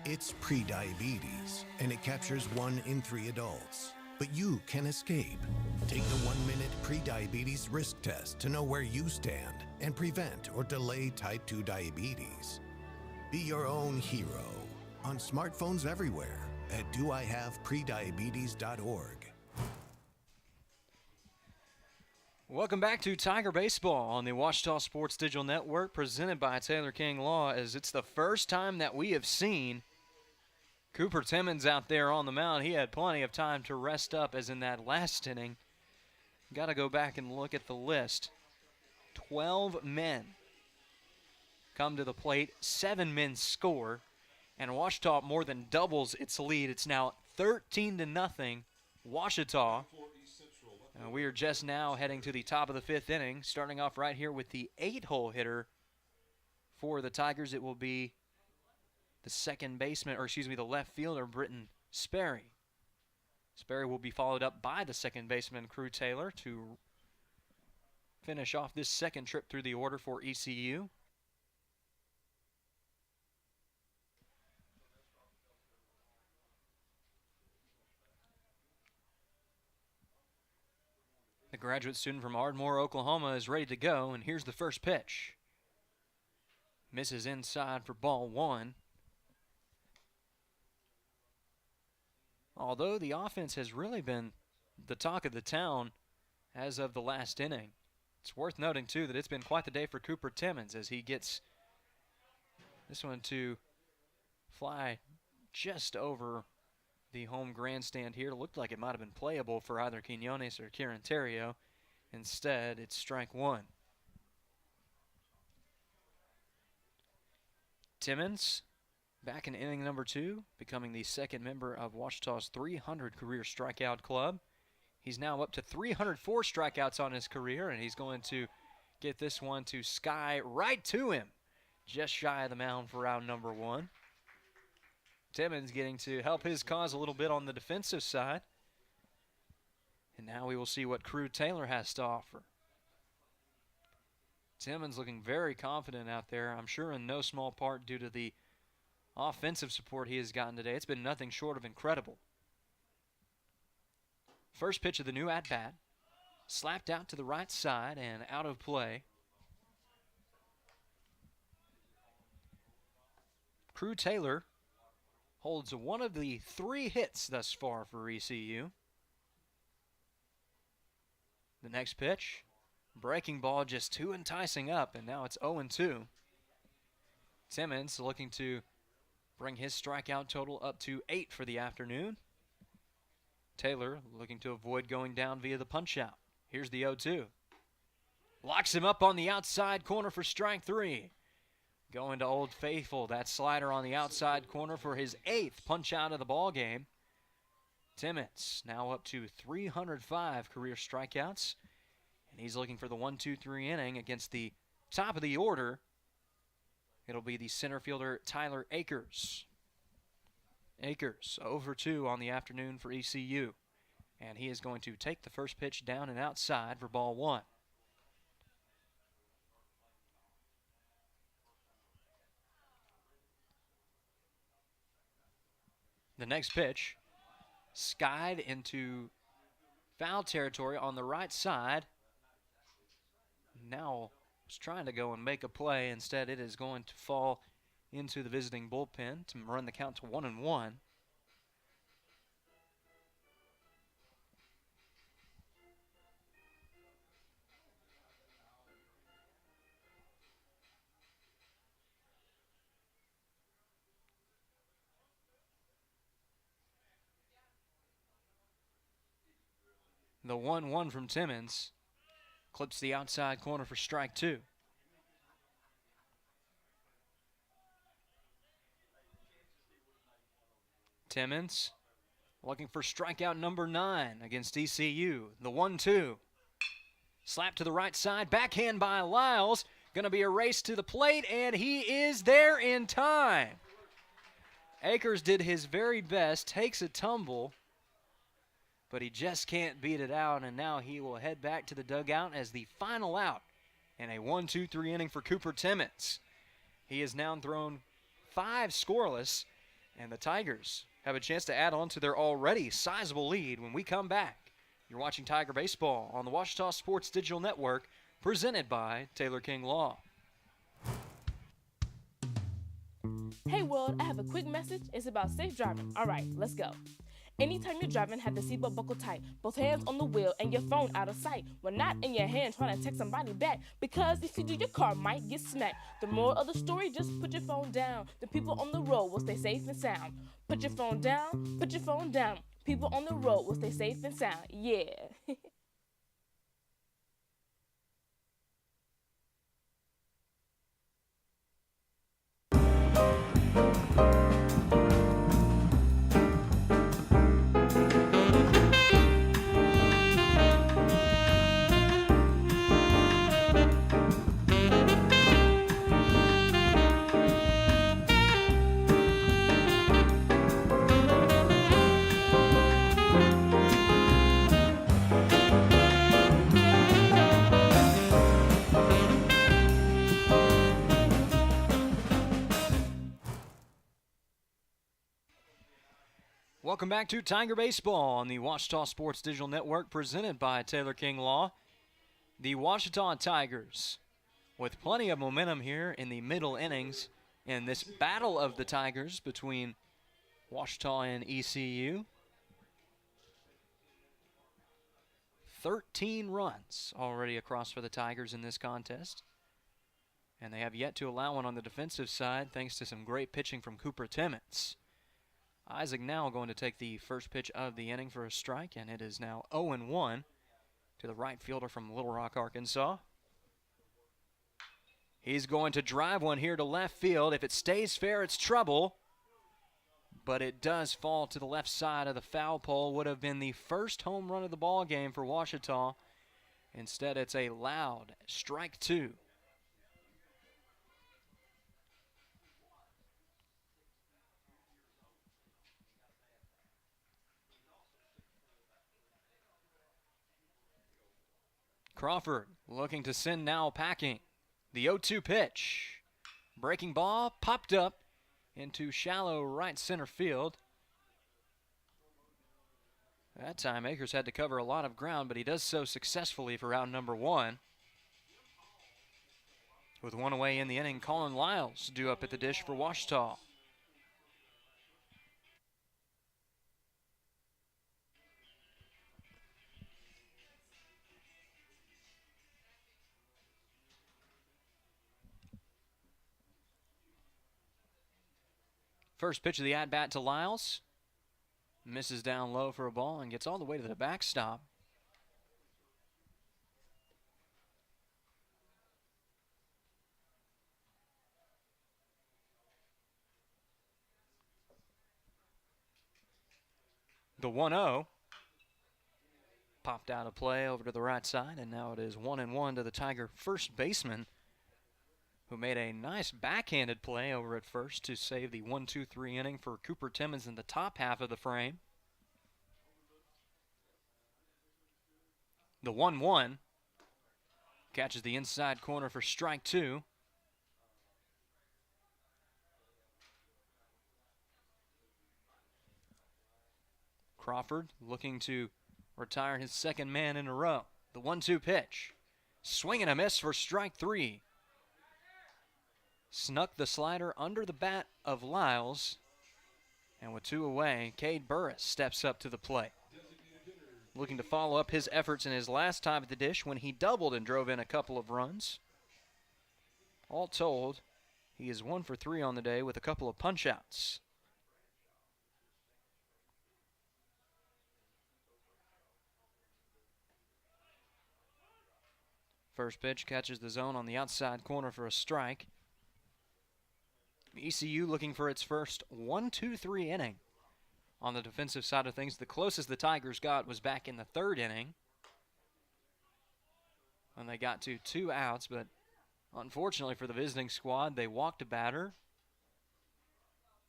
It's prediabetes, and it captures 1 in 3 adults. But you can escape. Take the 1-minute prediabetes risk test to know where you stand and prevent or delay type 2 diabetes. Be your own hero on smartphones everywhere at doihaveprediabetes.org. Welcome back to Tiger Baseball on the Ouachita Sports Digital Network, presented by Taylor King Law, as it's the first time that we have seen Cooper Timmons out there on the mound. He had plenty of time to rest up, as in that last inning. Got to go back and look at the list. 12 men come to the plate, 7 men score, and Ouachita more than doubles its lead. It's now 13-0 Ouachita. We are just now heading to the top of the 5th inning, starting off right here with the 8-hole hitter for the Tigers. It will be the second baseman, or excuse me, the left fielder, Britton Sperry. Sperry will be followed up by the second baseman, Crew Taylor, to finish off this second trip through the order for ECU. The graduate student from Ardmore, Oklahoma is ready to go, and here's the first pitch. Misses inside for ball 1. Although the offense has really been the talk of the town as of the last inning, it's worth noting, too, that it's been quite the day for Cooper Timmons as he gets this one to fly just over the home grandstand here. It looked like it might have been playable for either Quinones or Kieran Terrio. Instead, it's strike 1. Timmons back in inning number 2, becoming the second member of Ouachita's 300 career strikeout club. He's now up to 304 strikeouts on his career, and he's going to get this one to sky right to him, just shy of the mound for round number 1. Timmons getting to help his cause a little bit on the defensive side. And now we will see what Crew Taylor has to offer. Timmons looking very confident out there, I'm sure in no small part due to the offensive support he has gotten today. It's been nothing short of incredible. First pitch of the new at-bat, slapped out to the right side and out of play. Crew Taylor holds one of the 3 hits thus far for ECU. The next pitch, breaking ball just too enticing up, and now it's 0-2. Timmons looking to bring his strikeout total up to 8 for the afternoon. Taylor looking to avoid going down via the punch-out. Here's the 0-2. Locks him up on the outside corner for strike 3. Going to Old Faithful, that slider on the outside corner for his 8th punch-out of the ball game. Timmons now up to 305 career strikeouts, and he's looking for the 1-2-3 inning against the top of the order. It'll be the center fielder Tyler Akers. Akers 0-2 on the afternoon for ECU, and he is going to take the first pitch down and outside for ball 1. The next pitch, skied into foul territory on the right side. Now was trying to go and make a play. Instead, it is going to fall into the visiting bullpen to run the count to 1-1. The 1-1 from Timmons clips the outside corner for strike 2. Timmons looking for strikeout number 9 against ECU. The 1-2. Slap to the right side, backhand by Lyles. Going to be a race to the plate, and he is there in time. Akers did his very best, takes a tumble, but he just can't beat it out, and now he will head back to the dugout as the final out in a 1-2-3 inning for Cooper Timmons. He has now thrown 5 scoreless, and the Tigers have a chance to add on to their already sizable lead when we come back. You're watching Tiger Baseball on the Ouachita Sports Digital Network, presented by Taylor King Law. Hey world, I have a quick message. It's about safe driving. All right, let's go. Anytime you're driving, have the seatbelt buckled tight. Both hands on the wheel and your phone out of sight. When not in your hand trying to text somebody back. Because if you do, your car might get smacked. The moral of the story, just put your phone down. The people on the road will stay safe and sound. Put your phone down, put your phone down. People on the road will stay safe and sound. Yeah. Welcome back to Tiger Baseball on the Ouachita Sports Digital Network, presented by Taylor King Law. The Ouachita Tigers, with plenty of momentum here in the middle innings in this battle of the Tigers between Ouachita and ECU. 13 runs already across for the Tigers in this contest. And they have yet to allow one on the defensive side, thanks to some great pitching from Cooper Timmons. Isaac now going to take the first pitch of the inning for a strike, and it is now 0-1 to the right fielder from Little Rock, Arkansas. He's going to drive one here to left field. If it stays fair, it's trouble. But it does fall to the left side of the foul pole. Would have been the first home run of the ball game for Ouachita. Instead, it's a loud strike two. Crawford looking to send now packing. The 0-2 pitch. Breaking ball popped up into shallow right center field. That time Akers had to cover a lot of ground, but he does so successfully for out number one. With one away in the inning, Colin Lyles due up at the dish for Ouachita. First pitch of the at-bat to Lyles. Misses down low for a ball and gets all the way to the backstop. The 1-0 popped out of play over to the right side, and now it is 1-1 to the Tiger first baseman, who made a nice backhanded play over at first to save the 1-2-3 inning for Cooper Timmons in the top half of the frame. The 1-1 catches the inside corner for strike two. Crawford looking to retire his second man in a row. The 1-2 pitch. Swing and a miss for strike three. Snuck the slider under the bat of Lyles. And with two away, Cade Burris steps up to the plate. Looking to follow up his efforts in his last time at the dish when he doubled and drove in a couple of runs. All told, he is 1 for 3 on the day with a couple of punch-outs. First pitch catches the zone on the outside corner for a strike. ECU looking for its first 1-2-3 inning. On the defensive side of things, the closest the Tigers got was back in the third inning, when they got to 2 outs, but unfortunately for the visiting squad, they walked a batter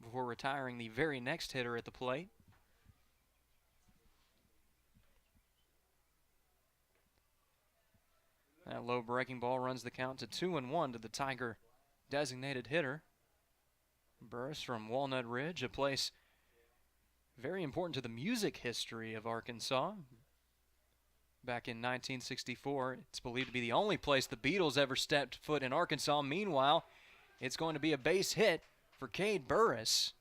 before retiring the very next hitter at the plate. That low breaking ball runs the count to 2-1 to the Tiger designated hitter. Burris from Walnut Ridge, a place very important to the music history of Arkansas. Back in 1964, it's believed to be the only place the Beatles ever stepped foot in Arkansas. Meanwhile, it's going to be a base hit for Cade Burris,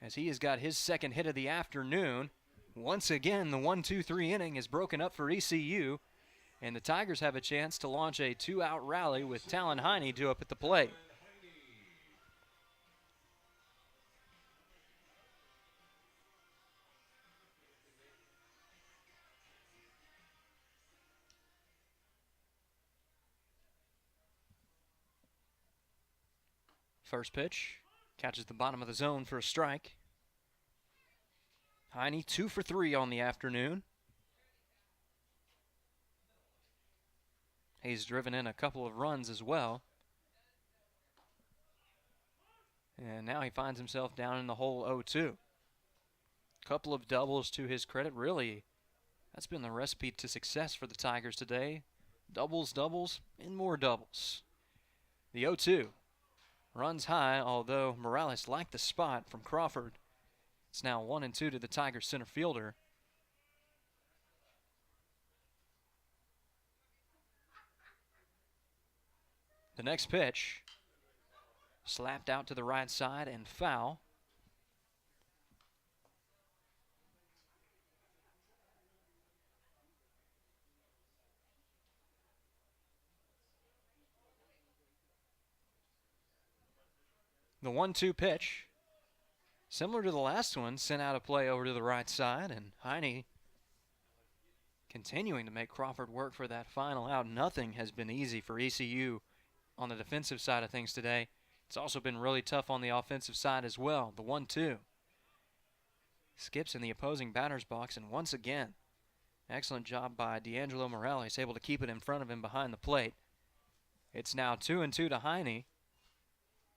as he has got his second hit of the afternoon. Once again, the 1-2-3 inning is broken up for ECU, and the Tigers have a chance to launch a 2-out rally with Talon Heine due up at the plate. First pitch catches the bottom of the zone for a strike. Heine 2 for 3 on the afternoon. He's driven in a couple of runs as well. And now he finds himself down in the hole 0-2. Couple of doubles to his credit. Really, that's been the recipe to success for the Tigers today. Doubles, doubles, and more doubles. The 0-2 runs high, although Morales liked the spot from Crawford. It's now 1-2 to the Tigers center fielder. The next pitch, slapped out to the right side and foul. The 1-2 pitch, similar to the last one, sent out a play over to the right side, and Heine continuing to make Crawford work for that final out. Nothing has been easy for ECU on the defensive side of things today. It's also been really tough on the offensive side as well. The 1-2 skips in the opposing batter's box, and once again, excellent job by D'Angelo Morales, able to keep it in front of him behind the plate. It's now 2-2 to Heine,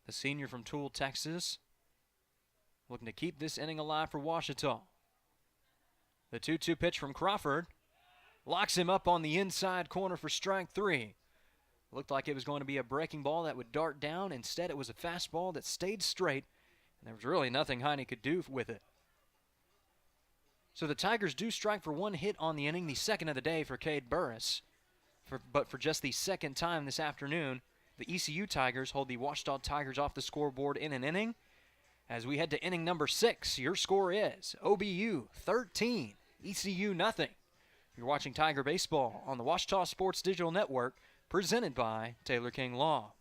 the senior from Toole, Texas, looking to keep this inning alive for Ouachita. The 2-2 pitch from Crawford locks him up on the inside corner for strike 3. Looked like it was going to be a breaking ball that would dart down. Instead, it was a fastball that stayed straight, and there was really nothing Heine could do with it. So the Tigers do strike for 1 hit on the inning, the second of the day for Cade Burris. But for just the second time this afternoon, the ECU Tigers hold the Ouachita Tigers off the scoreboard in an inning. As we head to inning number 6, your score is OBU 13, ECU nothing. You're watching Tiger Baseball on the Ouachita Sports Digital Network, presented by Taylor King Law.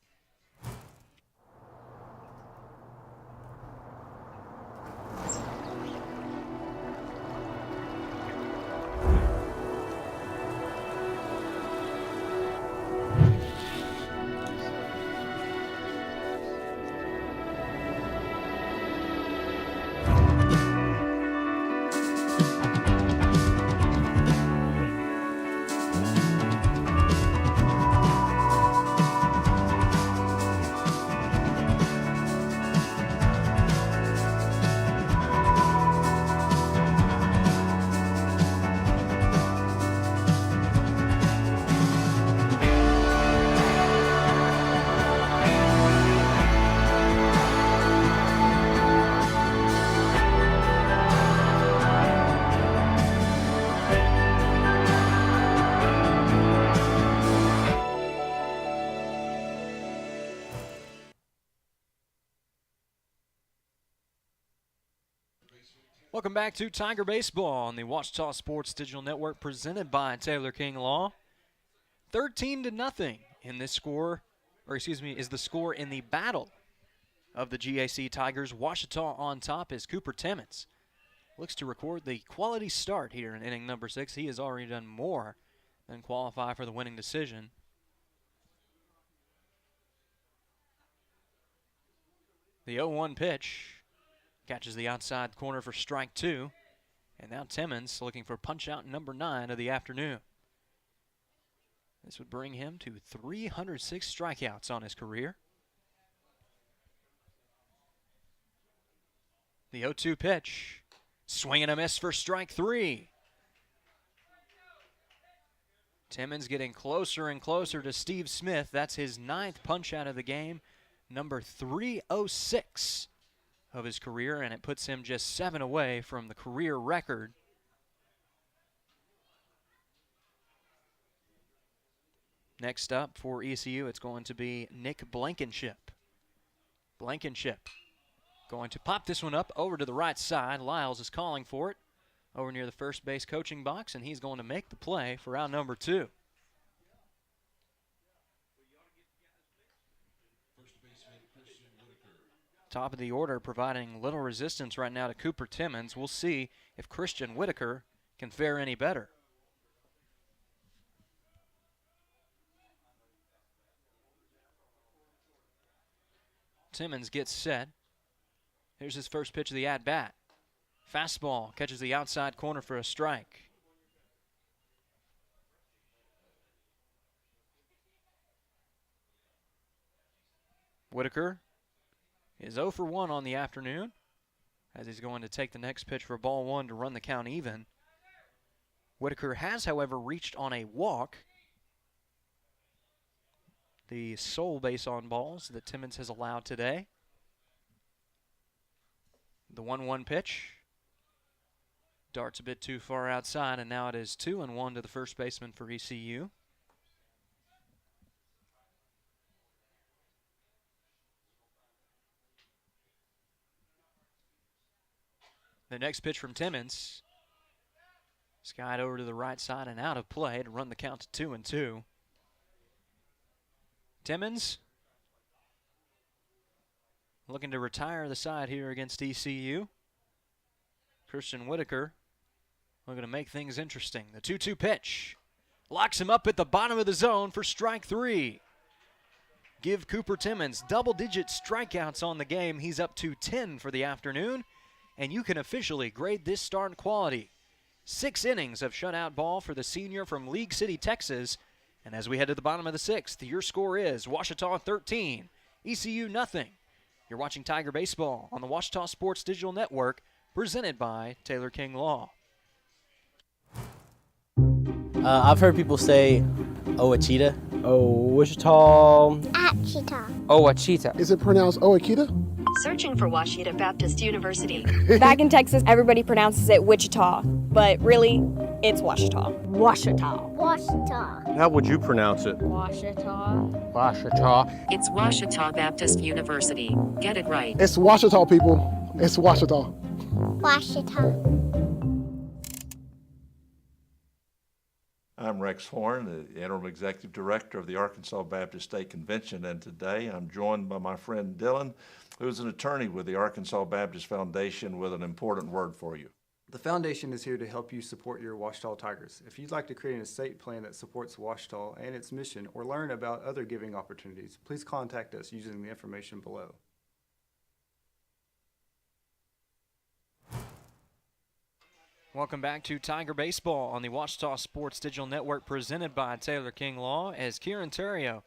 Welcome back to Tiger Baseball on the Ouachita Sports Digital Network, presented by Taylor King Law. 13-0 in this score, is the score in the battle of the GAC Tigers. Ouachita on top as Cooper Timmons looks to record the quality start here in inning number 6. He has already done more than qualify for the winning decision. The 0-1 pitch catches the outside corner for strike 2. And now Timmons looking for punch out number 9 of the afternoon. This would bring him to 306 strikeouts on his career. The 0-2 pitch, swing and a miss for strike 3. Timmons getting closer and closer to Steve Smith. That's his 9th punch out of the game, number 306 of his career, and it puts him just 7 away from the career record. Next up for ECU, it's going to be Nick Blankenship. Blankenship going to pop this one up over to the right side. Lyles is calling for it over near the first base coaching box, and he's going to make the play for out number 2. Top of the order, providing little resistance right now to Cooper Timmons. We'll see if Christian Whitaker can fare any better. Timmons gets set. Here's his first pitch of the at-bat. Fastball catches the outside corner for a strike. Whitaker is 0 for 1 on the afternoon as he's going to take the next pitch for ball one to run the count even. Whitaker has, however, reached on a walk. The sole base on balls that Timmons has allowed today. The 1-1 pitch. Darts a bit too far outside, and now it is 2-1 to the first baseman for ECU. The next pitch from Timmons. Skied over to the right side and out of play to run the count to 2-2. Timmons looking to retire the side here against ECU. Christian Whitaker looking to make things interesting. The 2-2 pitch locks him up at the bottom of the zone for strike three. Give Cooper Timmons double-digit strikeouts on the game. He's up to 10 for the afternoon, and you can officially grade this start quality. 6 innings of shutout ball for the senior from League City, Texas. And as we head to the bottom of the 6th, your score is Ouachita 13, ECU nothing. You're watching Tiger Baseball on the Ouachita Sports Digital Network, presented by Taylor King Law. I've heard people say Ouachita. Ouachita. Ouachita. Ouachita. Is it pronounced Ouachita? Searching for Ouachita Baptist University. Back in Texas, everybody pronounces it Wichita, but really, it's Ouachita. Ouachita. Ouachita. How would you pronounce it? Ouachita. Ouachita. It's Ouachita Baptist University. Get it right. It's Ouachita, people. It's Ouachita. Ouachita. I'm Rex Horn, the Interim Executive Director of the Arkansas Baptist State Convention, and today I'm joined by my friend Dylan, who is an attorney with the Arkansas Baptist Foundation with an important word for you. The foundation is here to help you support your Ouachita Tigers. If you'd like to create an estate plan that supports Ouachita and its mission, or learn about other giving opportunities, please contact us using the information below. Welcome back to Tiger Baseball on the Ouachita Sports Digital Network, presented by Taylor King Law. As Kieran Terrio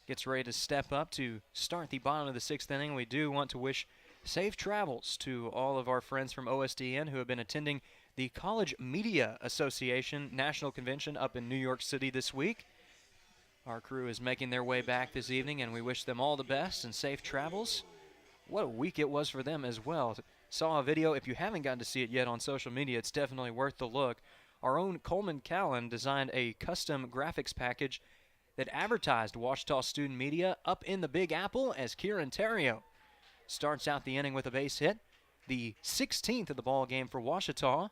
gets ready to step up to start the bottom of the 6th inning, we do want to wish safe travels to all of our friends from OSDN who have been attending the College Media Association National Convention up in New York City this week. Our crew is making their way back this evening, and we wish them all the best and safe travels. What a week it was for them as well. Saw a video. If you haven't gotten to see it yet on social media, it's definitely worth the look. Our own Coleman Callan designed a custom graphics package that advertised Ouachita Student Media up in the Big Apple as Kieran Terrio starts out the inning with a base hit, the 16th of the ball game for Ouachita.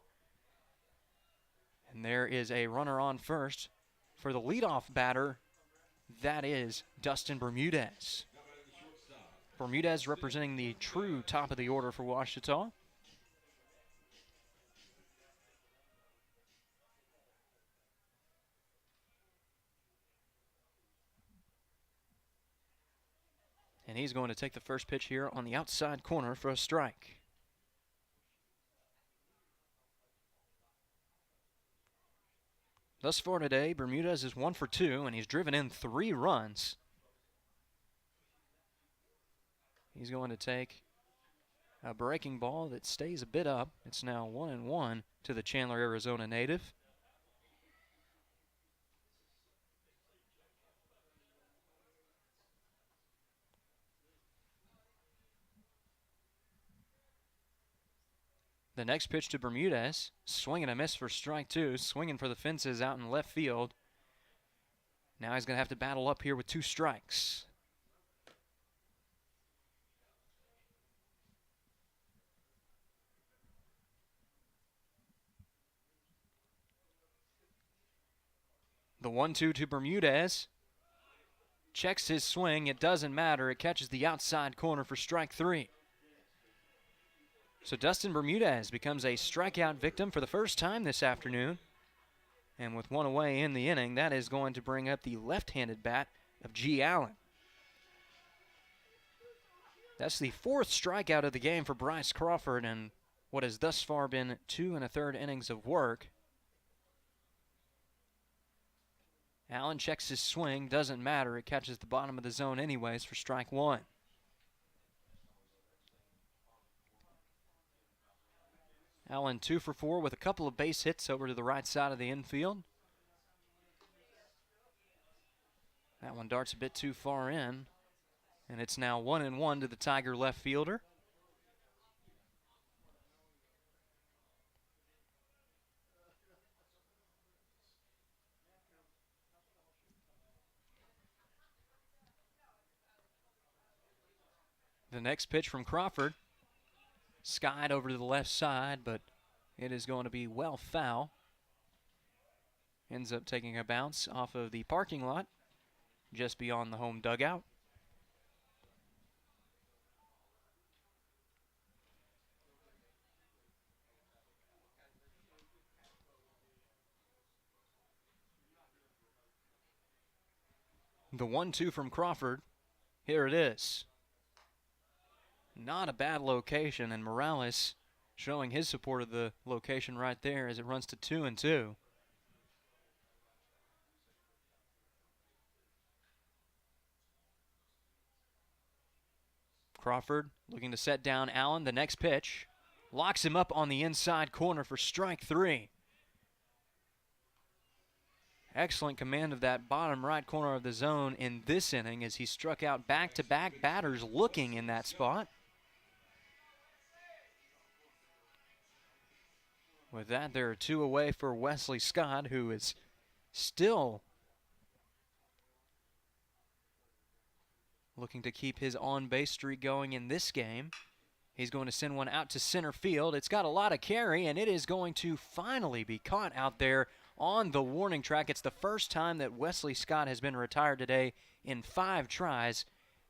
And there is a runner on first for the leadoff batter. That is Dustin Bermudez. Bermudez representing the true top of the order for Ouachita. And he's going to take the first pitch here on the outside corner for a strike. Thus far today, Bermudez is 1 for 2, and he's driven in 3 runs. He's going to take a breaking ball that stays a bit up. It's now 1-1 to the Chandler, Arizona native. The next pitch to Bermudez, swing and a miss for strike 2, swinging for the fences out in left field. Now he's going to have to battle up here with 2 strikes. The 1-2 to Bermudez. Checks his swing. It doesn't matter. It catches the outside corner for strike 3. So Dustin Bermudez becomes a strikeout victim for the first time this afternoon. And with 1 away in the inning, that is going to bring up the left-handed bat of G. Allen. That's the 4th strikeout of the game for Bryce Crawford and what has thus far been 2 1/3 innings of work. Allen checks his swing, doesn't matter. It catches the bottom of the zone anyways for strike 1. Allen 2 for 4 with a couple of base hits over to the right side of the infield. That one darts a bit too far in, and it's now 1-1 to the Tiger left fielder. The next pitch from Crawford, skied over to the left side, but it is going to be well foul. Ends up taking a bounce off of the parking lot just beyond the home dugout. The 1-2 from Crawford. Here it is. Not a bad location, and Morales showing his support of the location right there as it runs to 2-2. Crawford looking to set down Allen. The next pitch locks him up on the inside corner for strike 3. Excellent command of that bottom right corner of the zone in this inning as he struck out back-to-back batters looking in that spot. With that, there are 2 away for Wesley Scott, who is still looking to keep his on-base streak going in this game. He's going to send one out to center field. It's got a lot of carry, and it is going to finally be caught out there on the warning track. It's the first time that Wesley Scott has been retired today in 5 tries,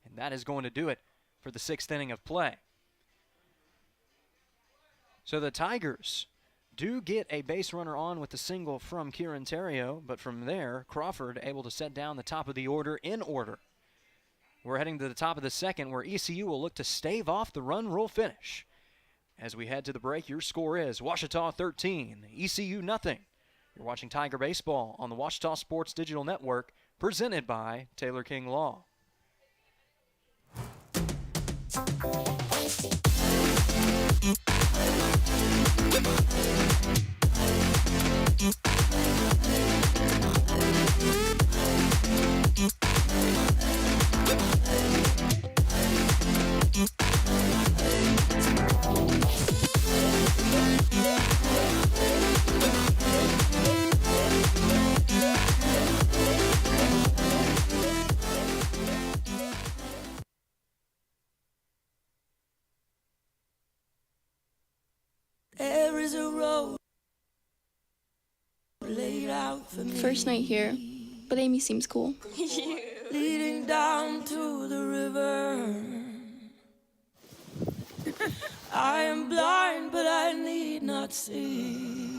and that is going to do it for the 6th inning of play. So the Tigers do get a base runner on with the single from Kieran Terrio, but from there, Crawford able to set down the top of the order in order. We're heading to the top of the 2nd, where ECU will look to stave off the run rule finish. As we head to the break, your score is Ouachita 13, ECU nothing. You're watching Tiger Baseball on the Ouachita Sports Digital Network, presented by Taylor King Law. There is a road laid out for me. First night here, but Amy seems cool. Leading down to the river. I am blind, but I need not see.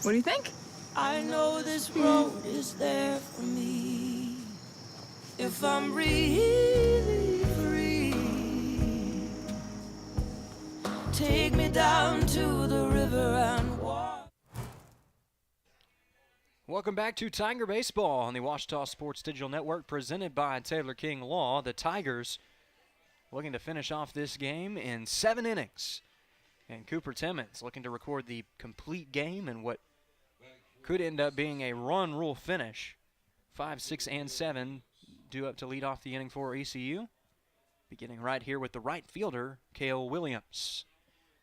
What do you think? I know this road is there for me. If I'm really free, take me down to the river and walk. Welcome back to Tiger Baseball on the Ouachita Sports Digital Network, presented by Taylor King Law. The Tigers looking to finish off this game in 7 innings. And Cooper Timmons looking to record the complete game and what could end up being a run rule finish. 5, 6, and 7 due up to lead off the inning for ECU. Beginning right here with the right fielder, Cale Williams.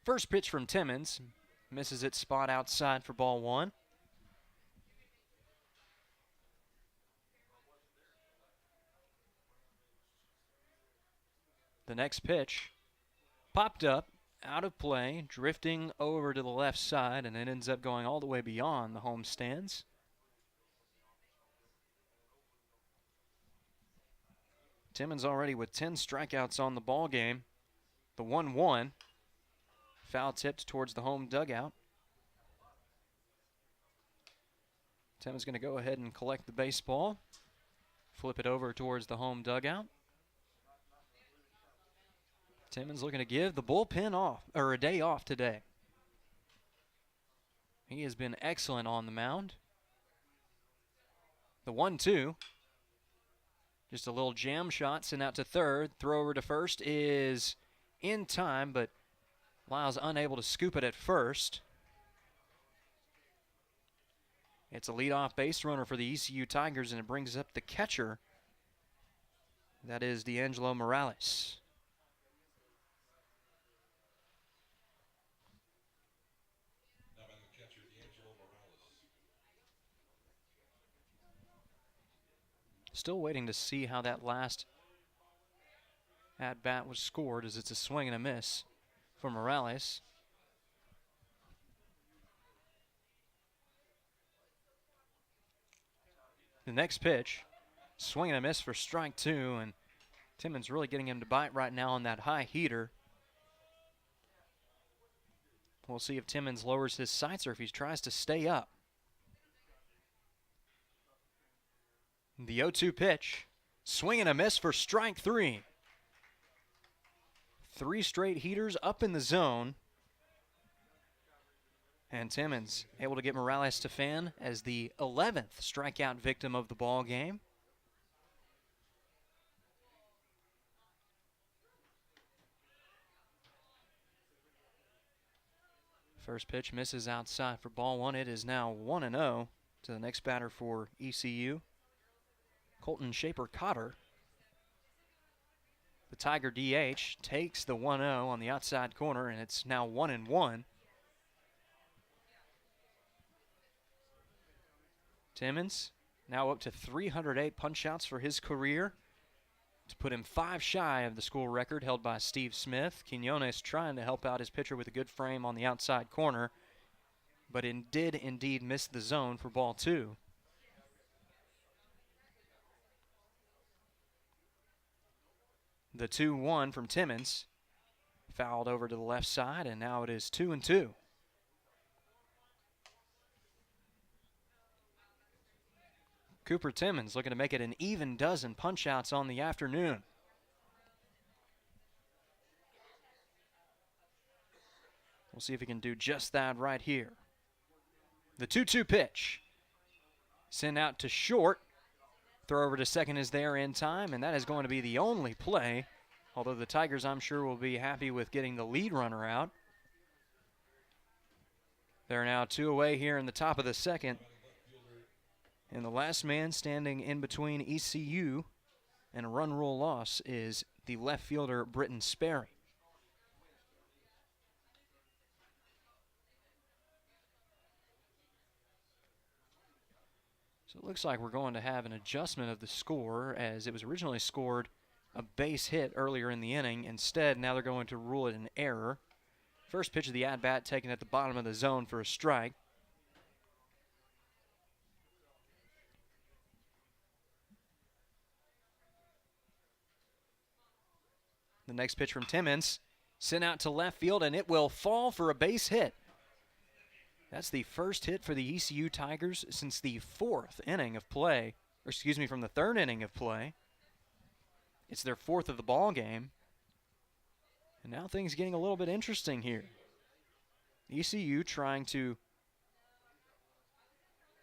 First pitch from Timmons. Misses its spot outside for ball 1. The next pitch popped up, out of play, drifting over to the left side, and it ends up going all the way beyond the home stands. Timmons already with 10 strikeouts on the ball game. The 1-1. Foul tipped towards the home dugout. Timmons going to go ahead and collect the baseball. Flip it over towards the home dugout. Timmons looking to give the bullpen off, or a day off today. He has been excellent on the mound. The 1-2. Just a little jam shot sent out to third. Throw over to first is in time, but Lyle's unable to scoop it at first. It's a leadoff base runner for the ECU Tigers, and it brings up the catcher. That is D'Angelo Morales. Still waiting to see how that last at-bat was scored, as it's a swing and a miss for Morales. The next pitch, swing and a miss for strike two, and Timmons really getting him to bite right now on that high heater. We'll see if Timmons lowers his sights or if he tries to stay up. The 0-2 pitch, swing and a miss for strike three. 3 straight heaters up in the zone. And Timmons able to get Morales to fan as the 11th strikeout victim of the ball game. First pitch misses outside for ball one. It is now 1-0 to the next batter for ECU. Colton Shaper-Cotter, the Tiger DH, takes the 1-0 on the outside corner, and it's now 1-1. Timmons now up to 308 punch-outs for his career to put him 5 shy of the school record held by Steve Smith. Quinones trying to help out his pitcher with a good frame on the outside corner, but did indeed miss the zone for ball two. The 2-1 from Timmons, fouled over to the left side, and now it is 2-2. Cooper Timmons looking to make it an even dozen punch-outs on the afternoon. We'll see if he can do just that right here. The 2-2 pitch, sent out to short. Throw over to second is there in time, and that is going to be the only play, although the Tigers, I'm sure, will be happy with getting the lead runner out. They're now 2 away here in the top of the second, and the last man standing in between ECU and a run rule loss is the left fielder, Britton Sperry. So it looks like we're going to have an adjustment of the score, as it was originally scored a base hit earlier in the inning. Instead, now they're going to rule it an error. First pitch of the at-bat taken at the bottom of the zone for a strike. The next pitch from Timmons, sent out to left field, and it will fall for a base hit. That's the first hit for the ECU Tigers since the 4th inning of play, or excuse me, from the 3rd inning of play. It's their 4th of the ball game. And now things getting a little bit interesting here. ECU trying to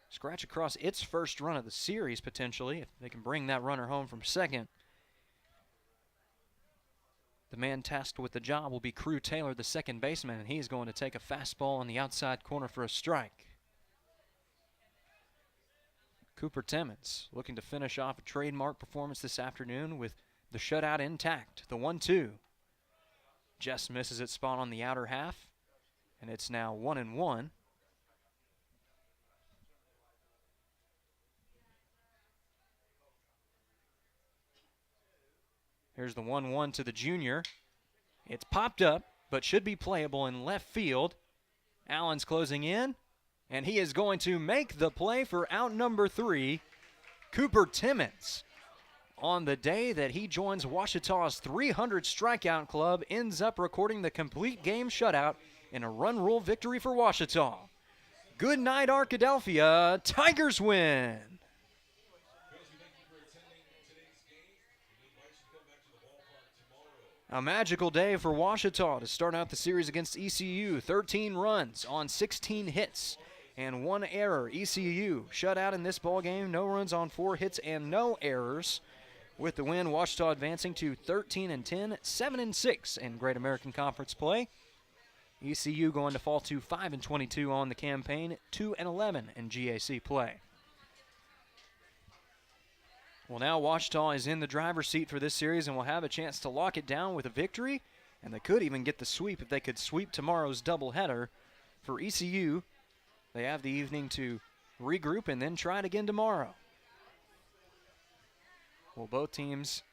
scratch across its first run of the series, potentially, if they can bring that runner home from second. The man tasked with the job will be Crew Taylor, the second baseman, and he's going to take a fastball on the outside corner for a strike. Cooper Timmons looking to finish off a trademark performance this afternoon with the shutout intact. The 1-2. Just misses its spot on the outer half, and it's now 1-1. Here's the 1-1 to the junior. It's popped up, but should be playable in left field. Allen's closing in, and he is going to make the play for out number 3, Cooper Timmons. On the day that he joins Ouachita's 300 strikeout club, ends up recording the complete game shutout in a run rule victory for Ouachita. Good night, Arkadelphia. Tigers win. A magical day for Ouachita to start out the series against ECU. 13 runs on 16 hits and 1 error. ECU shut out in this ball game. No runs on 4 hits and no errors. With the win, Ouachita advancing to 13-10, 7-6 in Great American Conference play. ECU going to fall to 5-22 on the campaign, 2-11 in GAC play. Well, now Ouachita is in the driver's seat for this series and will have a chance to lock it down with a victory, and they could even get the sweep if they could sweep tomorrow's doubleheader. For ECU, they have the evening to regroup and then try it again tomorrow. Well, both teams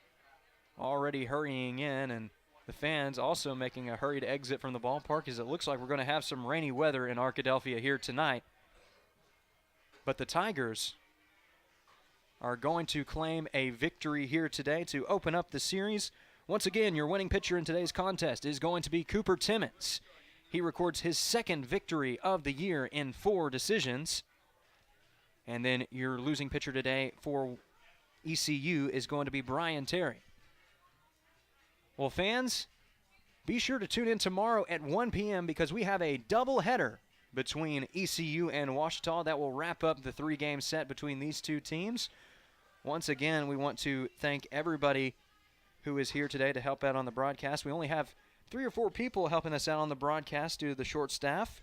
already hurrying in, and the fans also making a hurried exit from the ballpark, as it looks like we're going to have some rainy weather in Arkadelphia here tonight. But the Tigers are going to claim a victory here today to open up the series. Once again, your winning pitcher in today's contest is going to be Cooper Timmons. He records his second victory of the year in 4 decisions. And then your losing pitcher today for ECU is going to be Brian Terry. Well, fans, be sure to tune in tomorrow at 1 p.m. because we have a doubleheader between ECU and Ouachita that will wrap up the 3-game set between these two teams. Once again, we want to thank everybody who is here today to help out on the broadcast. We only have 3 or 4 people helping us out on the broadcast due to the short staff.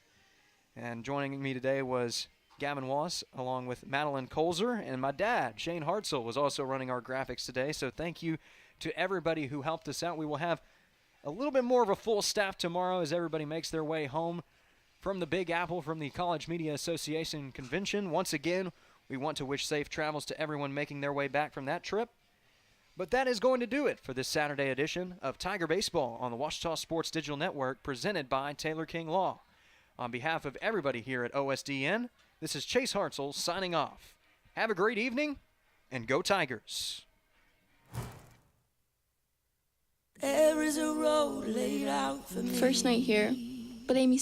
And joining me today was Gavin Wallace, along with Madeline Colzer, and my dad, Shane Hartzell, was also running our graphics today. So thank you to everybody who helped us out. We will have a little bit more of a full staff tomorrow as everybody makes their way home from the Big Apple, from the College Media Association convention. Once again, we want to wish safe travels to everyone making their way back from that trip. But that is going to do it for this Saturday edition of Tiger Baseball on the Ouachita Sports Digital Network, presented by Taylor King Law. On behalf of everybody here at OSDN, this is Chase Hartzell signing off. Have a great evening, and go Tigers. There is a road laid out for me. First night here, but Amy